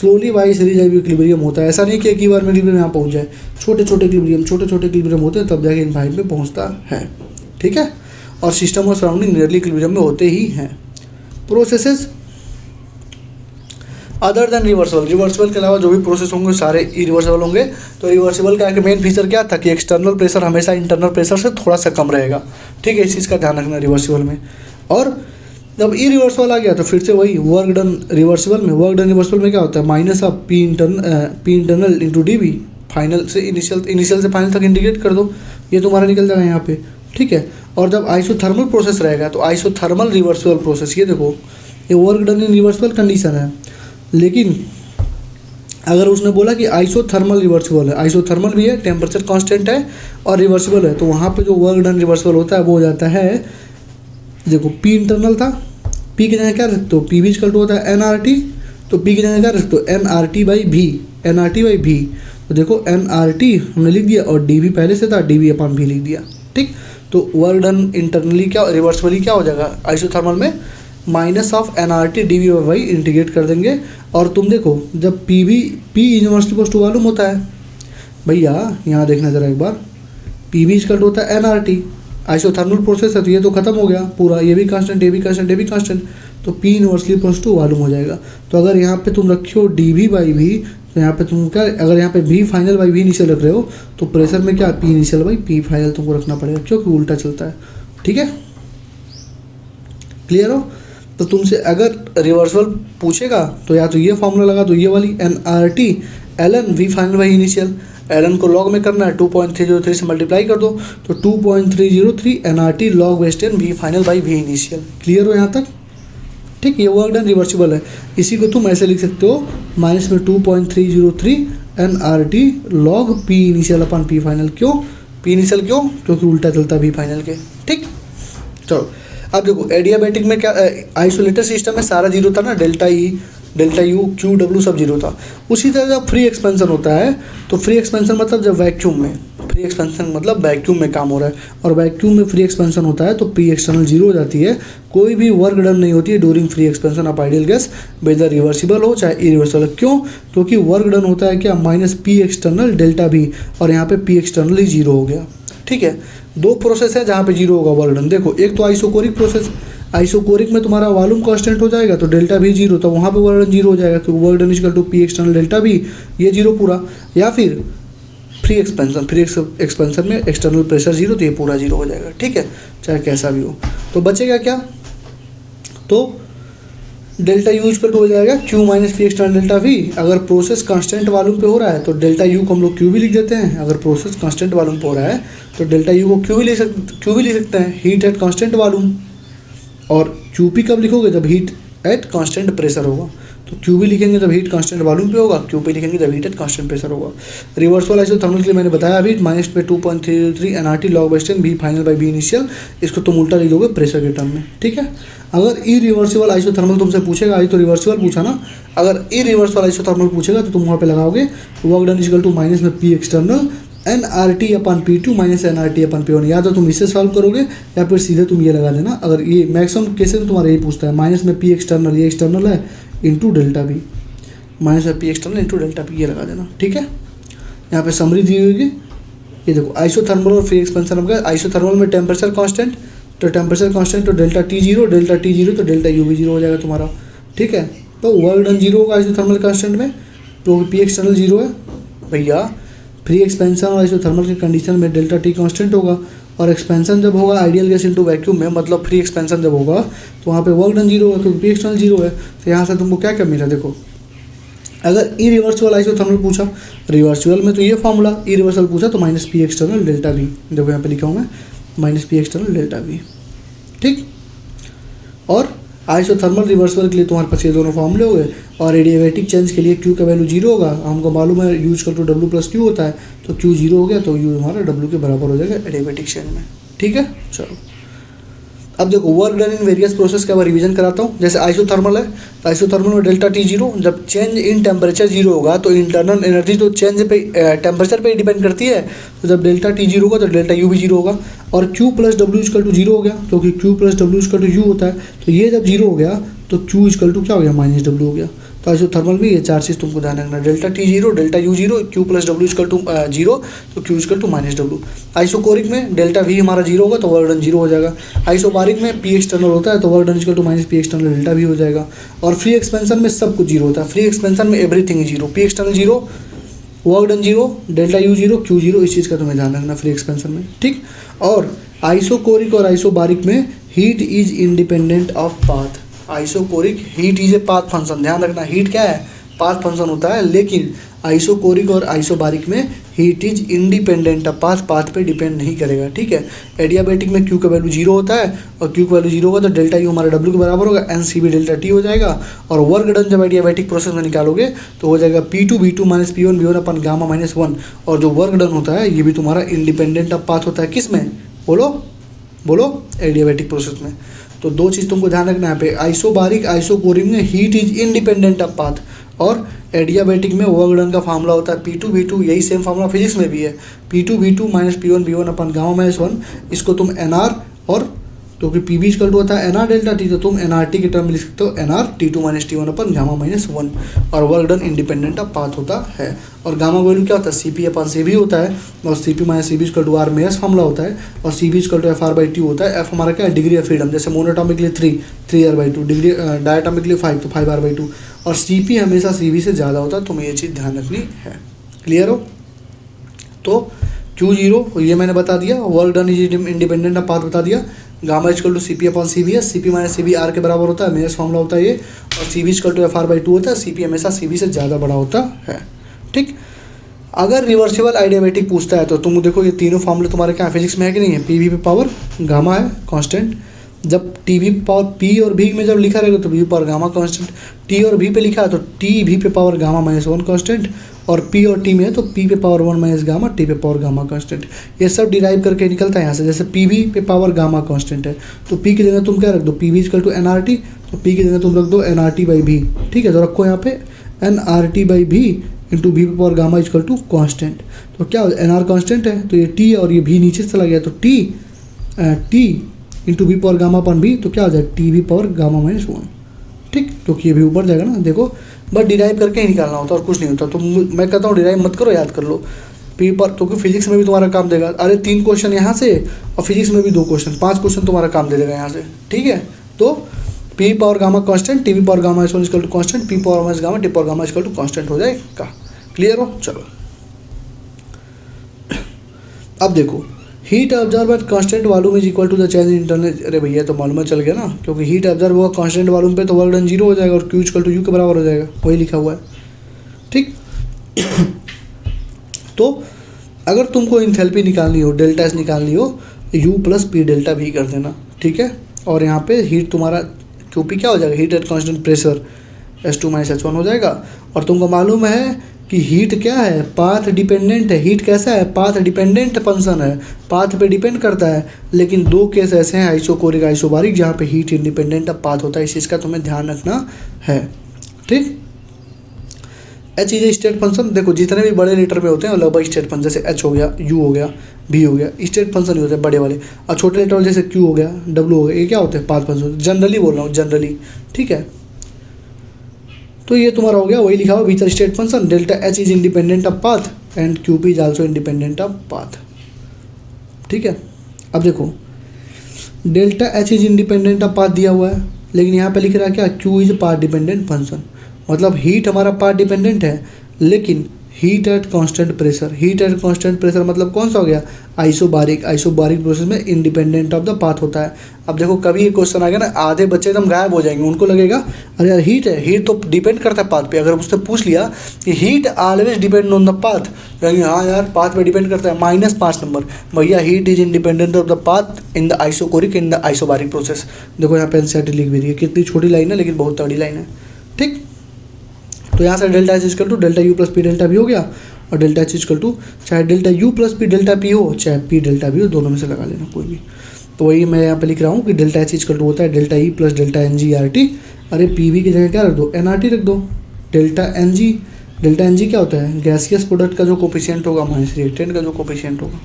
slowly by series equilibrium होता है। ऐसा नहीं कि एक ही बार में इक्विलिब्रियम यहाँ पहुँच जाए, छोटे छोटे इक्विलिब्रियम होते हैं तब जाके इनफाइनाइट में पहुँचता है। ठीक है, और सिस्टम और सराउंडिंग नियरली इक्विलिब्रियम में होते ही हैं। प्रोसेसेस अदर देन रिवर्सिबल के अलावा जो भी प्रोसेस होंगे सारे इरिवर्सिबल होंगे। तो रिवर्सिबल का एक मेन फीचर क्या था कि एक्सटर्नल प्रेशर हमेशा इंटरनल प्रेशर से थोड़ा सा कम रहेगा। ठीक है, इस चीज़ का ध्यान रखना रिवर्सिबल में। और जब इरिवर्सिबल आ गया तो फिर से वही वर्क डन रिवर्सिबल में क्या होता है, minus of P internal into DV, final से इनिशियल से फाइनल तक इंटीग्रेट कर दो, ये तुम्हारा निकल जाएगा यहाँ पे। ठीक है, और जब आइसोथर्मल प्रोसेस रहेगा तो आइसोथर्मल रिवर्सिबल प्रोसेस, ये देखो ये work done in reversible condition है, लेकिन अगर उसने बोला कि आइसोथर्मल रिवर्सिबल है, आइसोथर्मल भी है, टेम्परेचर कांस्टेंट है और रिवर्सिबल है, तो वहाँ पे जो वर्क डन रिवर्सिबल होता है वो हो जाता है, देखो P इंटरनल था, P की जगह क्या रखते हो, P भी इक्वल टू होता है nRT तो पी की जगह क्या रख दो एन आर टी बाई भी, एन आर टी बाई भी। तो देखो एन आर टी हमने लिख दिया और डी भी पहले से था, डी वी अपॉन भी लिख दिया। ठीक, तो वर्क डन इंटरनली क्या रिवर्सबली क्या हो जाएगा आइसोथर्मल में, minus of N R T D V by Y integrate कर देंगे। और तुम देखो जब पी भी पी इनवर्सली पोस्ट वॉल्यूम होता है भैया, यहाँ देखना जरा एक बार, पी भी इक्वल होता है N R T, isothermal process है तो ये तो खत्म हो गया पूरा, ये भी कांस्टेंट, ये भी कांस्टेंट, ये भी कांस्टेंट, तो पी इनवर्सली पोस्ट वॉल्यूम हो जाएगा। तो अगर यहाँ पे तुम रखियो डी वी बाई भी, तो यहाँ पे तुम क्या, अगर यहाँ पे भी फाइनल बाई भी इनिशियल रख रहे हो तो प्रेशर में क्या P initial by P final तुमको रखना पड़ेगा, क्योंकि उल्टा चलता है। ठीक है, क्लियर हो। तो तुमसे अगर रिवर्सल पूछेगा तो या तो ये फॉर्मूला लगा दो, ये वाली N R T L N V final by initial, L N को लॉग में करना है 2.303 से मल्टीप्लाई कर दो तो 2.303 N R T log west N V final by V initial. Clear हो यहाँ तक। ठीक, ये वर्क डन रिवर्सिबल है। इसी को तुम ऐसे लिख सकते हो माइनस में 2.303 N R T log P initial upon P final. क्यों पी इनिशियल, क्यों, क्योंकि उल्टा चलता है पी फाइनल के। ठीक, चलो अब देखो एडियाबैटिक में क्या आइसोलेटर सिस्टम में सारा जीरो था ना, delta E delta U Q W सब जीरो था। उसी तरह जब फ्री एक्सपेंशन होता है तो फ्री एक्सपेंशन मतलब जब वैक्यूम में, फ्री एक्सपेंशन मतलब वैक्यूम में काम हो रहा है और वैक्यूम में फ्री एक्सपेंशन होता है तो पी एक्सटर्नल जीरो हो जाती है, कोई भी वर्क डन नहीं होती है during free expansion of ideal gas, whether reversible हो चाहे इरिवर्सिबल। क्यों, क्योंकि वर्क डन होता है क्या माइनस पी एक्सटर्नल डेल्टा भी, और यहाँ पे पी एक्सटर्नल ही जीरो हो गया। ठीक है, दो प्रोसेस है जहाँ पे जीरो होगा वर्क डन। देखो एक तो आइसोकोरिक प्रोसेस, आइसोकोरिक में तुम्हारा वॉल्यूम कांस्टेंट हो जाएगा तो डेल्टा भी जीरो, तो वहाँ पे वर्क डन जीरो हो जाएगा, तो work done equal to P external delta भी, ये जीरो पूरा। या फिर फ्री एक्सपेंशन, फ्री एक्सपेंशन में एक्सटर्नल प्रेशर जीरो, तो ये पूरा जीरो हो जाएगा। ठीक है, चाहे कैसा भी हो। तो बचेगा क्या, तो डेल्टा यू इक्वल टू हो जाएगा Q minus P external delta we. अगर प्रोसेस कांस्टेंट वॉल्यूम पे हो रहा है तो डेल्टा यू को हम लोग क्यू भी लिख देते हैं, अगर प्रोसेस कांस्टेंट वॉल्यूम पे हो रहा है तो डेल्टा यू को क्यू भी लिख सकते हैं, हीट एट कांस्टेंट वॉल्यूम। और क्यू पी कब लिखोगे, जब हीट एट कांस्टेंट प्रेशर होगा, तो क्यू भी लिखेंगे जब हीट कांस्टेंट वॉल्यूम पे होगा, क्यू पी लिखेंगे जब हीट एट कांस्टेंट प्रेशर होगा। रिवर्सल आइसोथर्मल के लिए मैंने बताया अभी माइनस पे 2.303 N R T log west N B final by B initial, इसको तुम उल्टा लिख दोगे प्रेशर के टर्म में। ठीक है, अगर इरिवर्सिबल आइसोथर्मल तुमसे पूछेगा, आज तो रिवर्सिबल पूछा ना, अगर इरिवर्सिबल आइसोथर्मल पूछेगा तो तुम वहाँ पे लगाओगे work done equal to minus में P external N R T upon P two minus N R T upon P one. या तो तुम इससे सॉल्व करोगे या फिर सीधे तुम ये लगा देना। अगर ये मैक्सिमम केसेस में तुम्हारा यही पूछता है, माइनस में पी एक्सटर्नल, ये एक्सटर्नल है, इंटू डेल्टा बी, माइनस में P external into delta P, ये लगा देना। ठीक है, यहाँ पे समरी दी होगी। ये देखो आइसोथर्मल और फ्री एक्सपेंशन हो गया। आइसोथर्मल में टेम्परेचर कांस्टेंट, तो टेम्परेचर कांस्टेंट तो डेल्टा टी जीरो तो डेल्टा यू भी जीरो हो जाएगा तुम्हारा। ठीक है, तो वर्क डन जीरो होगा आइसोथर्मल कांस्टेंट में, तो पी एक्सटर्नल जीरो है भैया। फ्री एक्सपेंशन और आइसोथर्मल के कंडीशन में डेल्टा टी कांस्टेंट होगा, और एक्सपेंशन जब होगा आइडियल गैस इनटू वैक्यूम में, मतलब फ्री एक्सपेंशन जब होगा तो वहाँ पे वर्क डन जीरो होगा क्योंकि पी एक्सटर्नल जीरो है। तो यहाँ से तुमको क्या क्या मिला, देखो अगर इरिवर्सिबल आइसोथर्मल पूछा, रिवर्सिबल में तो ये फॉर्मूला, इरिवर्सिबल पूछा तो minus P external delta we, देखो यहाँ पे लिखा हूँ मैं minus P external delta we. ठीक, और आइसोथर्मल रिवर्सिबल के लिए तुम्हारे पास ये दोनों फॉर्मूले हो गए, और एडियाबैटिक चेंज के लिए क्यू का वैल्यू जीरो होगा, हमको मालूम है U equal to W plus Q होता है, तो क्यू जीरो हो गया तो यू हमारा डब्ल्यू के बराबर हो जाएगा एडियाबैटिक चेंज में। ठीक है, चलो अब देखो work done in various process का रिवीजन कराता हूँ। जैसे आइसोथर्मल है तो आइसोथर्मल में डेल्टा टी जीरो, जब चेंज इन टेम्परेचर जीरो होगा तो इंटरनल एनर्जी तो चेंज पे टेम्परेचर पे डिपेंड करती है, तो जब डेल्टा टी जीरो होगा तो डेल्टा यू भी जीरो होगा। और Q plus W equal to zero हो गया, क्योंकि Q plus W equal to U होता है, तो ये जब जीरो हो गया तो क्यू इक्वल टू क्या हो गया माइनस डब्ल्यू हो गया। तो आइसोथर्मल में ये चार चीज़ तुमको ध्यान रखना, delta T zero, delta U zero, Q plus W equal to zero, तो Q equal to minus W. Isochoric में डेल्टा वी हमारा जीरो होगा तो वर्क डन जीरो हो जाएगा। आइसोबारिक में पी एक्सटर्नल होता है तो work done equal to minus P external delta भी हो जाएगा। और फ्री एक्सपेंशन में सब कुछ जीरो होता है, फ्री एक्सपेंशन में everything zero, P external zero, work done zero, delta U zero, Q zero, इस चीज़ का तुम्हें ध्यान रखना फ्री एक्सपेंशन में। ठीक, और आइसोकोरिक और आइसोबारिक में heat is independent of path. Isochoric heat is a path function, ध्यान रखना हीट क्या है, पाथ फंक्शन होता है, लेकिन आइसोकोरिक और आइसोबारिक में heat is independent of path, path पे डिपेंड नहीं करेगा। ठीक है, एडियाबैटिक में क्यू का वैल्यू जीरो होता है, और क्यू का वैल्यू जीरो होगा तो डेल्टा यू हमारा डब्ल्यू के बराबर होगा, N C B delta T हो जाएगा। और वर्क डन जब एडियाबैटिक प्रोसेस में निकालोगे तो हो जाएगा P two B two minus P one B one upon gamma minus one. और जो वर्क डन होता है ये भी तुम्हारा इंडिपेंडेंट ऑफ पाथ होता है, किस में बोलो बोलो, एडियाबैटिक प्रोसेस में। तो दो चीज़ तुमको ध्यान रखना है यहाँ पे, आइसोबारिक आइसोकोरिक में heat is independent of path, और एडियाबैटिक में वर्क डन का फार्मूला होता है P2V2, यही सेम फार्मूला फिजिक्स में भी है, P2V2 माइनस P1V1 अपन गामा माइनस 1, इसको तुम NR और क्योंकि पी बी इक्वल टू होता है NR डेल्टा टी, तो तुम NRT के टर्म में लिख सकते हो NR T2 माइनस T1 अपन गामा माइनस 1, और work done independent of path होता है। और गामा वैल्यू क्या होता है, CP अपन CB होता है, और CP minus CB equal to R में S फार्मूला होता है, और CB इक्वल टू FR/T होता है। F हमारा क्या है, डिग्री ऑफ फ्रीडम, जैसे मोनोटॉमिक के लिए 3R/2, डिग्री डायटॉमिक के लिए 5 तो 5R/2, और CP हमेशा CB से ज़्यादा होता है, तुम्हें ये चीज़ ध्यान रखनी है। क्लियर हो? तो Q0 ये मैंने बता दिया, work done is independent of path बता दिया, gamma equal to CP upon CB है, CP माइनस CB R के बराबर होता है, मेयर्स फार्मूला होता है ये, और CB इक्वल टू FR/2 होता है, CP हमेशा CB से ज़्यादा बड़ा होता है। ठीक, अगर रिवर्सिबल आइडियाबैटिक पूछता है तो तुम देखो ये तीनों फार्मूले तुम्हारे क्या फिजिक्स में है कि नहीं है, PV पे पावर गामा है कांस्टेंट, जब TV पे पावर P और V में जब लिखा रहेगा तो V power gamma constant, T और V पे लिखा है तो TV पे पावर गामा माइनस 1 कांस्टेंट, और P और T में है तो P पे पावर 1 माइनस गामा, T पे पावर गामा कांस्टेंट। ये सब डिराइव करके निकलता है यहाँ से, जैसे PV पे पावर गामा कांस्टेंट है तो P की जगह तुम क्या रख दो, PV इक्वल टू NRT, तो P की जगह तुम रख दो NRT/V। ठीक है, तो रखो यहाँ पे NRT/V इंटू V पे power gamma equal to constant. तो क्या हो, NR कॉन्स्टेंट है तो ये T और ये V नीचे चला गया तो T into V power gamma upon V, तो क्या हो जाएगा TV पावर गामा माइनस 1। ठीक, क्योंकि ये भी ऊपर जाएगा ना, देखो बस डिराइव करके ही निकालना होता है और कुछ नहीं होता। तो मैं कहता हूँ डिराइव मत करो, याद कर लो P पर, क्योंकि फिजिक्स में भी तुम्हारा काम देगा। अरे 3 क्वेश्चन यहाँ से और फिजिक्स में भी 2 क्वेश्चन, 5 क्वेश्चन तुम्हारा काम दे देगा यहाँ से। ठीक है, तो P power gamma constant, TV power gamma is equal to constant, P power minus gamma, T power gamma equal to constant हो जाएगा। क्लियर हो? चलो अब देखो, heat observe at constant volume is equal to the change in internal, अरे भैया तो मालूम चल गया ना, क्योंकि हीट ऑब्जर्व होगा कांस्टेंट वॉल्यूम पे तो वर्क डन 0 हो जाएगा और Q इक्वल टू U के बराबर हो जाएगा, वही लिखा हुआ है। ठीक तो अगर तुमको इंथैल्पी निकालनी हो, डेल्टा एस निकालनी हो, U प्लस P डेल्टा भी कर देना। ठीक है, और यहाँ पे हीट तुम्हारा QP क्या हो जाएगा, heat at constant pressure S2 minus H1 हो जाएगा। और तुमको मालूम है कि हीट क्या है, पाथ डिपेंडेंट है। हीट कैसा है, पाथ डिपेंडेंट फंक्शन है, पाथ पे डिपेंड करता है। लेकिन 2 केस ऐसे हैं, आइसोकोरिक आइसोबारिक, जहाँ पे हीट इंडिपेंडेंट ऑफ पाथ होता है, इस चीज़ का तुम्हें ध्यान रखना है। ठीक, H इज स्टेट फंक्शन, देखो जितने भी बड़े लीटर में होते हैं लगभग स्टेट फंक्शन, जैसे H हो गया, U हो गया, V हो गया, स्टेट फंक्शन ही होते हैं बड़े वाले। और छोटे लीटर जैसे Q हो गया, W हो गया, ये क्या होते हैं, पाथ फंक्शन। जनरली बोल रहा हूँ, जनरली। ठीक है, तो ये तुम्हारा हो गया, वही लिखा हुआ which state function, delta H is independent of path and QP is also independent of path. ठीक है, अब देखो delta H is independent of path दिया हुआ है, लेकिन यहाँ पे लिख रहा है क्या, Q is path dependent function. मतलब हीट हमारा पाथ डिपेंडेंट है, लेकिन heat at constant pressure, heat at constant pressure मतलब कौन सा हो गया, आइसोबारिक। आइसोबारिक प्रोसेस में इंडिपेंडेंट ऑफ द पाथ होता है। अब देखो कभी ये क्वेश्चन आ गया ना, आधे बच्चे एकदम गायब हो जाएंगे, उनको लगेगा अरे यार हीट है, हीट तो डिपेंड करता है पाथ पे। अगर उससे पूछ लिया कि heat always depend on the path, कहेंगे हाँ यार पाथ पे डिपेंड करता है, -5 नंबर। भैया heat is independent of the path in the isochoric in the isobaric process. देखो यहाँ पे एनसीईआरटी लिख भी रही है, कितनी छोटी लाइन है लेकिन बहुत तगड़ी लाइन है। ठीक, तो यहाँ से delta H equal to delta U plus P delta V हो गया, और डेल्टा H इक्वल टू चाहे delta U plus P delta P हो, चाहे P डेल्टा V हो, दोनों में से लगा लेना कोई भी। तो वही मैं यहाँ पे लिख रहा हूँ कि डेल्टा H इक्वल टू होता है delta E plus delta NG/RT। अरे PV की जगह क्या रख दो, NRT रख दो। डेल्टा NG क्या होता है, गैसियस प्रोडक्ट का जो कोफिशिएंट होगा माइनस रिएक्टेंट का जो कोफिशिएंट होगा।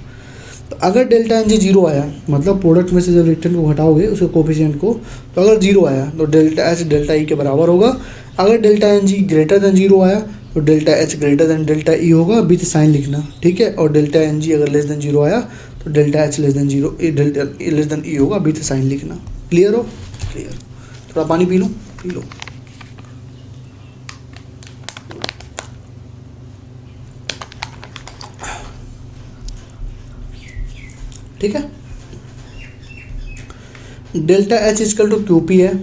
तो अगर डेल्टा NG 0 आया, मतलब प्रोडक्ट में से जब रिएक्टेंट को हटाओगे उसके कोफिशिएंट को, तो अगर 0 आया तो डेल्टा H डेल्टा E के बराबर होगा। अगर डेल्टा NG ग्रेटर देन 0 आया तो delta H greater than delta E होगा, विथ साइन लिखना। ठीक है, और डेल्टा NG अगर लेस देन 0 आया तो delta H less than 0, delta less than E होगा, विथ साइन लिखना। क्लियर हो? क्लियर। थोड़ा पानी पी लो, पी लो। ठीक है, delta H equal to QP है,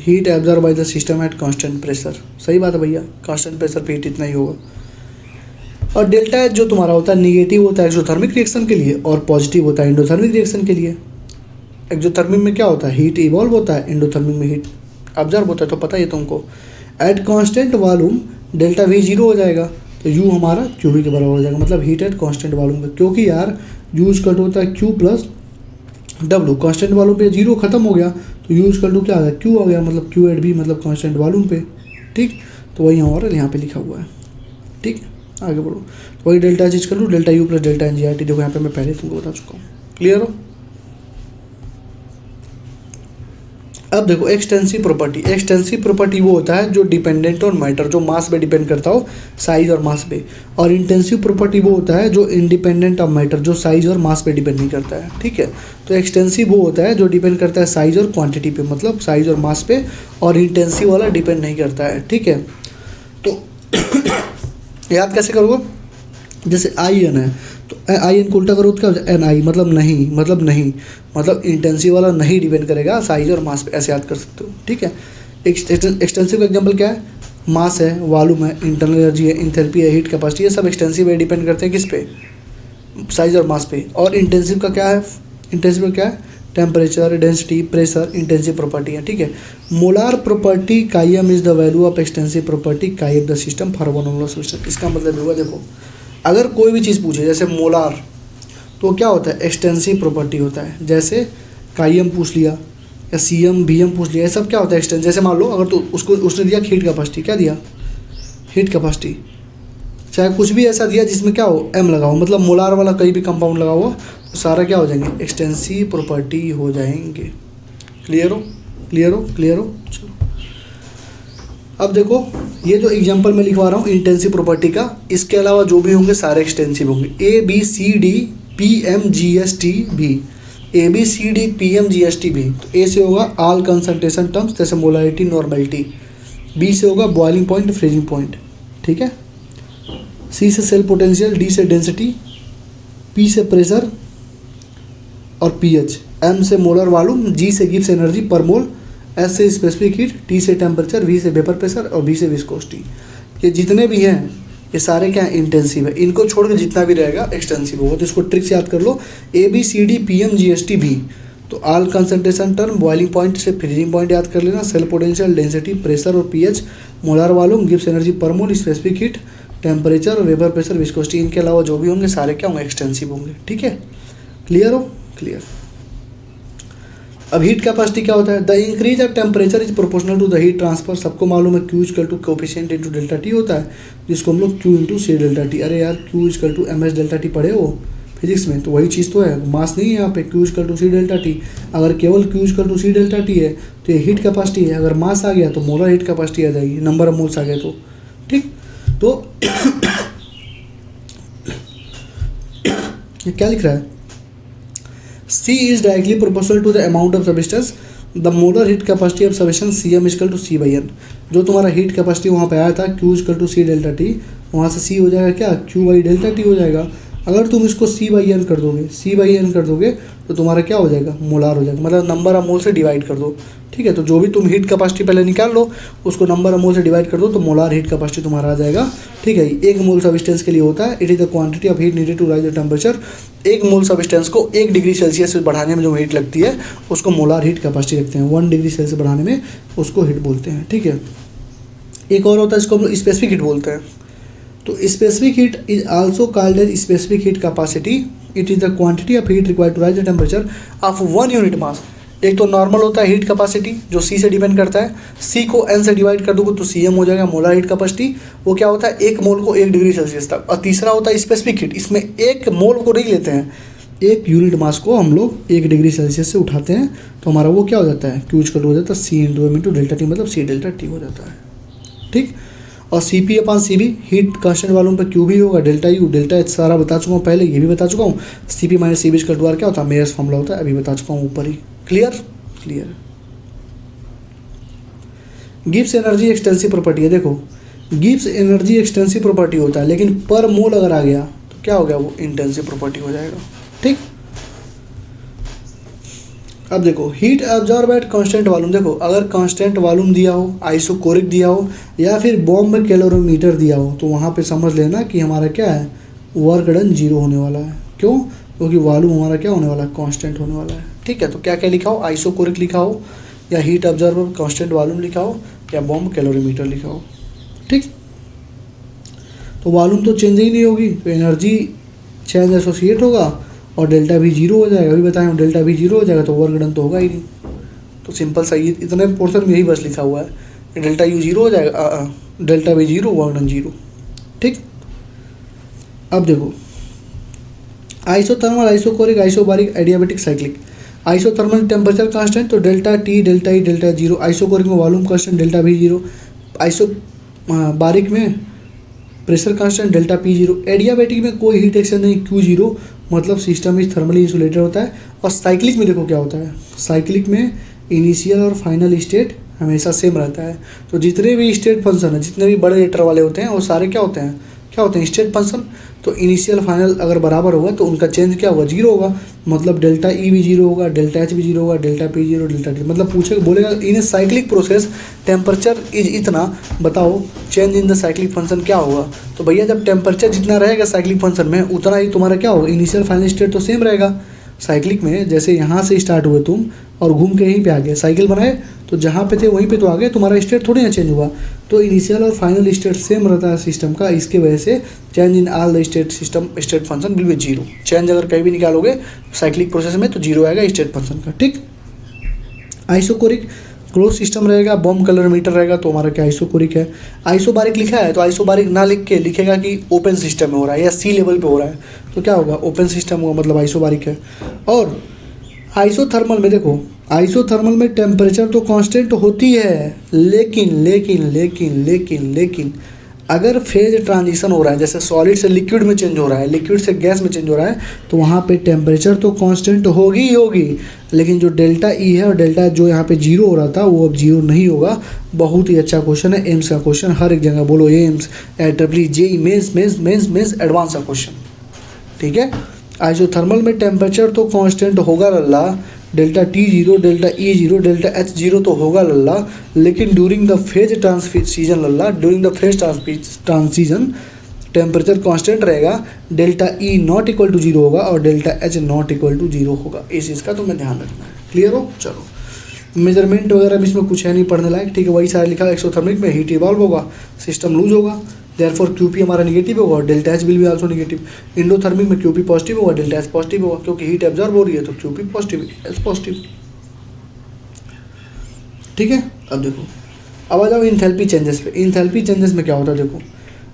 heat absorb by the system at constant pressure. सही बात है भैया, कांस्टेंट प्रेशर पे हीट इतना ही होगा। और डेल्टा H जो तुम्हारा होता है निगेटिव होता है एक्सोथर्मिक रिएक्शन के लिए, और पॉजिटिव होता है एंडोथर्मिक रिएक्शन के लिए। एक्सोथर्मिक में क्या होता है, हीट इवॉल्व होता है, एंडोथर्मिक में हीट ऑब्जर्व होता है, तो पता ही है तुमको। Eight constant volume delta V 0 हो जाएगा, तो U हमारा QV के बराबर हो जाएगा, मतलब हीट एट कांस्टेंट वॉल्यूम पे। क्योंकि यार U इक्वल टू होता है Q plus W constant volume पे जीरो खत्म हो गया, तो U इक्वल टू क्या आ गया, Q आ गया, मतलब Q एट बी मतलब कांस्टेंट वॉल्यूम पे। ठीक, तो वही हमारा यहाँ पे लिखा हुआ है। ठीक, आगे बढ़ो। तो वही delta H equal to delta U plus delta N G R T, देखो यहाँ पे मैं पहले तुमको बता चुका हूँ। क्लियर हो? अब देखो एक्सटेंसिव प्रॉपर्टी। एक्सटेंसिव प्रॉपर्टी वो होता है जो डिपेंडेंट ऑन मैटर, जो मास पे डिपेंड करता हो, साइज और मास पे। और इंटेंसिव प्रॉपर्टी वो होता है जो इंडिपेंडेंट ऑफ मैटर, जो साइज और मास पे डिपेंड नहीं करता है। ठीक है, तो एक्सटेंसिव वो होता है जो डिपेंड करता है साइज और क्वांटिटी पे, मतलब साइज और मास पे, और इंटेंसिव वाला डिपेंड नहीं करता है। ठीक है, तो याद कैसे करोगे, जैसे आई एन है तो आई एन को उल्टा करो तो क्या हो जाए, एन आई, मतलब नहीं, मतलब इंटेंसिव वाला नहीं डिपेंड करेगा साइज और मास पे, ऐसे याद कर सकते हो। ठीक है, एक्सटेंसिव का एग्जांपल क्या है, मास है, वॉल्यूम है, इंटरनल एनर्जी है, इंथैल्पी है, हीट कैपेसिटी, ये सब एक्सटेंसिव है, डिपेंड करते हैं किस पे, साइज और मास पे। और इंटेंसिव का क्या है, इंटेंसिव का क्या है, temperature, density, pressure, intensive property है। ठीक है, molar property chi m is the value of extensive property chi m the system for one molar system. इसका मतलब होगा, देखो अगर कोई भी चीज़ पूछे जैसे मोलार, तो क्या होता है, एक्सटेंसिव प्रॉपर्टी होता है। जैसे काइम पूछ लिया या सीएम बीएम पूछ लिया, ये सब क्या होता है, एक्सटेंस। जैसे मान लो अगर तो उसको उसने दिया हीट कैपेसिटी, क्या दिया, हीट कैपेसिटी, चाहे कुछ भी ऐसा दिया जिसमें क्या हो, एम लगा हो, मतलब मोलार वाला कहीं भी कंपाउंड लगा हो, तो सारा क्या हो जाएंगे, एक्सटेंसिव प्रॉपर्टी हो जाएंगे। क्लियर हो, क्लियर हो, क्लियर हो। चलो अब देखो, ये जो एग्जांपल मैं लिखवा रहा हूँ इंटेंसिव प्रॉपर्टी का, इसके अलावा जो भी होंगे सारे एक्सटेंसिव होंगे। A B C D P M G S T भी, A B C D P M G S T भी। तो ए से होगा ऑल कंसंट्रेशन टर्म्स, जैसे मोलारिटी, नॉर्मेलिटी। बी से होगा बॉइलिंग पॉइंट, फ्रीजिंग पॉइंट। ठीक है, सी से सेल पोटेंशियल, डी से डेंसिटी, पी से प्रेशर और पीएच, एम से मोलर वॉल्यूम, जी से गिब्स एनर्जी पर मोल, एस से स्पेसिफिक हीट, टी से टेम्परेचर, वी से वेपर प्रेशर और बी से विस्कोसिटी। ये जितने भी हैं ये सारे क्या हैं, इंटेंसिव है। इनको छोड़ के जितना भी रहेगा एक्सटेंसिव होगा। तो इसको ट्रिक से याद कर लो, A B C D P M G S T B. तो all concentration term, boiling point से फ्रीजिंग पॉइंट याद कर लेना, सेल पोटेंशियल, डेंसिटी, प्रेशर और pH, molar volume, Gibbs energy per mole, specific heat, temperature और vapour pressure, viscosity. इनके अलावा जो भी होंगे सारे क्या होंगे, एक्सटेंसिव होंगे। ठीक है, क्लियर हो, क्लियर। अब हीट कैपेसिटी क्या होता है, the increase of temperature is proportional to the heat transfer. सबको मालूम है Q equal to coefficient into delta T होता है, जिसको हम लोग Q into C delta T. अरे यार, Q equal to M S delta T पढ़े हो फिजिक्स में, तो वही चीज़ तो है, मास नहीं है यहाँ पे। Q equal to C delta T, अगर केवल Q equal to C delta T है तो ये हीट कैपेसिटी है। अगर मास आ गया तो मोलर हीट कैपेसिटी आ जाएगी, नंबर ऑफ मोल्स आ गए तो। ठीक, तो ये क्या लिख रहा है, C is directly proportional to the amount of substance, the molar heat capacity of substance Cm is equal to C by N। जो तुम्हारा हीट कैपेसिटी वहाँ पे आया था Q equal to C delta T, वहाँ से C हो जाएगा क्या, Q बाई डेल्टा टी हो जाएगा। अगर तुम इसको C बाई N कर दोगे, C बाई N कर दोगे तो तुम्हारा क्या हो जाएगा, मोलार हो जाएगा, मतलब नंबर ऑफ मोल से डिवाइड कर दो। ठीक है, तो जो भी तुम हीट कैपेसिटी पहले निकाल लो, उसको नंबर ऑफ मोल से डिवाइड कर दो, तो मोलार हीट कैपेसिटी तुम्हारा आ जाएगा। ठीक है, एक मोल सब्सटेंस के लिए होता है, it is the quantity of heat needed to raise the temperature. एक मोल सब्सटेंस को 1 डिग्री सेल्सियस बढ़ाने में जो हीट लगती है उसको मोलार हीट कैपेसिटी रखते हैं। 1 डिग्री सेल्सियस बढ़ाने में उसको हीट बोलते हैं। ठीक है, एक और होता है इसको हम लोग स्पेसिफिक हीट बोलते हैं। तो specific heat is also called as specific heat capacity. It is the quantity of heat required to raise the temperature of 1 unit mass. एक तो नॉर्मल होता है हीट कैपेसिटी जो C से डिपेंड करता है, C को N से डिवाइड कर दोगे तो Cm हो जाएगा, मोलर हीट कैपेसिटी। वो क्या होता है, एक मोल को 1 डिग्री सेल्सियस तक। और तीसरा होता है स्पेसिफिक हीट, इसमें एक मोल को नहीं लेते हैं, एक यूनिट मास को हम लोग 1 डिग्री सेल्सियस से उठाते हैं, तो हमारा वो क्या हो जाता है, क्यू इक्वल हो जाता है C into M into delta T, मतलब C डेल्टा टी हो जाता है। ठीक, और CP upon CB, heat constant volume पे Q भी होगा, डेल्टा U डेल्टा H सारा बता चुका हूँ पहले, ये भी बता चुका हूँ। CP minus CB equal to R क्या होता है, मेयर्स फॉर्मूला होता है, अभी बता चुका हूँ ऊपर ही। Clear, clear. Gibbs energy extensive property है। देखो गिब्स एनर्जी एक्सटेंसिव प्रॉपर्टी होता है, लेकिन पर मोल अगर आ गया तो क्या हो गया, वो इंटेंसिव प्रॉपर्टी हो जाएगा। ठीक, अब देखो heat absorb eight constant volume. देखो अगर कांस्टेंट वॉल्यूम दिया हो, आइसोकोरिक दिया हो, या फिर बॉम्ब कैलोरीमीटर दिया हो, तो वहाँ पे समझ लेना कि हमारा क्या है, वर्क डन 0 होने वाला है। क्यों, क्योंकि वॉल्यूम हमारा क्या होने वाला है, कांस्टेंट होने वाला है। ठीक है, तो क्या क्या लिखा हो, आइसोकोरिक लिखा हो, या हीट ऑब्जर्वर कांस्टेंट वॉल्यूम लिखा हो, या बॉम्ब कैलोरीमीटर लिखा हो। ठीक, तो वॉल्यूम तो चेंज ही नहीं होगी, तो एनर्जी चेंज एसोसिएट होगा, और डेल्टा भी जीरो हो जाएगा, अभी बताएं डेल्टा भी जीरो हो जाएगा तो वर्क डन तो होगा ही नहीं। तो सिंपल सा ये इतने पोर्शन में यही बस लिखा हुआ है कि डेल्टा यू जीरो हो जाएगा, डेल्टा भी जीरो, वर्क डन जीरो। ठीक, अब देखो isothermal, isochoric, isobaric, adiabatic, cyclic. Isothermal temperature constant तो delta T, delta E, delta zero. Isochoric में वॉल्यूम कांस्टेंट डेल्टा भी जीरो। आइसो बारिक में pressure constant delta P zero. Adiabatic में कोई heat exchange नहीं, क्यू जीरो, मतलब system is thermally insulated होता है। और साइक्लिक में देखो क्या होता है, साइक्लिक में इनिशियल और फाइनल स्टेट हमेशा सेम रहता है। तो जितने भी स्टेट फंक्शन है, जितने भी बड़े लीटर वाले होते हैं वो सारे क्या होते हैं स्टेट फंक्शन। तो इनिशियल फाइनल अगर बराबर होगा तो उनका चेंज क्या होगा, जीरो होगा। मतलब डेल्टा ई भी जीरो होगा, डेल्टा एच भी जीरो होगा, delta P zero, delta T. मतलब पूछेगा, बोलेगा in a cyclic process temperature is इतना, बताओ change in the cyclic function क्या होगा। तो भैया जब टेम्परेचर जितना रहेगा साइक्लिक फंक्शन में उतना ही तुम्हारा क्या होगा, इनिशियल फाइनल स्टेट तो सेम रहेगा। साइक्लिक में जैसे यहाँ से स्टार्ट हुए तुम और घूम के यहीं पे आ गए, साइकिल बनाए तो जहाँ पे थे वहीं पे तो आ गए, तुम्हारा स्टेट थोड़ी ना चेंज हुआ। तो इनिशियल और फाइनल स्टेट सेम रहता है सिस्टम का, इसके वजह से change in all the state system state function will be zero. Change अगर कहीं भी निकालोगे साइक्लिक प्रोसेस में तो जीरो आएगा स्टेट फंक्शन का। ठीक, आइसोकोरिक क्लोज सिस्टम रहेगा, बॉम्ब कैलोरीमीटर रहेगा तो हमारा क्या आइसोकोरिक है। आइसोबारिक लिखा है तो आइसोबारिक ना लिख के लिखेगा कि ओपन सिस्टम में हो रहा है या सी लेवल पे हो रहा है तो क्या होगा, ओपन सिस्टम होगा, मतलब आइसोबारिक है। और आइसोथर्मल में देखो, आइसोथर्मल में टेम्परेचर तो कांस्टेंट होती है, लेकिन लेकिन लेकिन लेकिन लेकिन अगर फेज ट्रांजिशन हो रहा है, जैसे सॉलिड से लिक्विड में चेंज हो रहा है, लिक्विड से गैस में चेंज हो रहा है, तो वहाँ पे टेम्परेचर तो कांस्टेंट होगी ही होगी, लेकिन जो डेल्टा ई है और डेल्टा जो यहाँ पे जीरो हो रहा था वो अब जीरो नहीं होगा। बहुत ही अच्छा क्वेश्चन है, एम्स का क्वेश्चन, हर एक जगह बोलो AIIMS, triple JEE, mains advance का क्वेश्चन। ठीक है, आइसोथर्मल में टेम्परेचर तो कांस्टेंट होगा लल्ला, delta T zero, delta E zero, delta H zero तो होगा लल्ला, लेकिन ड्यूरिंग द फेज ट्रांजिशन लल्ला, during the phase transition temperature constant रहेगा, delta E not equal to zero होगा और delta H not equal to zero होगा। इस चीज़ का तुम्हें ध्यान रखना है। क्लियर हो, चलो मेजरमेंट वगैरह भी इसमें कुछ है नहीं पढ़ने लायक। ठीक है, वही सारा लिखा है। एक्सोथर्मिक में हीट इवॉल्व होगा, सिस्टम लूज होगा, देयरफॉर क्यूपी हमारा निगेटिव होगा और डेल्टा एच विल भी आल्सो निगेटिव। इंडोथर्मिक में क्यूपी पॉजिटिव होगा, डेल्टा एच पॉजिटिव होगा, क्योंकि हीट एब्जॉर्ब हो रही है तो क्यूपी पॉजिटिव, एच पॉजिटिव। ठीक है, अब देखो, अब आ जाओ इंथैल्पी चेंजेस पे। इंथैल्पी चेंजेस में क्या होता है, देखो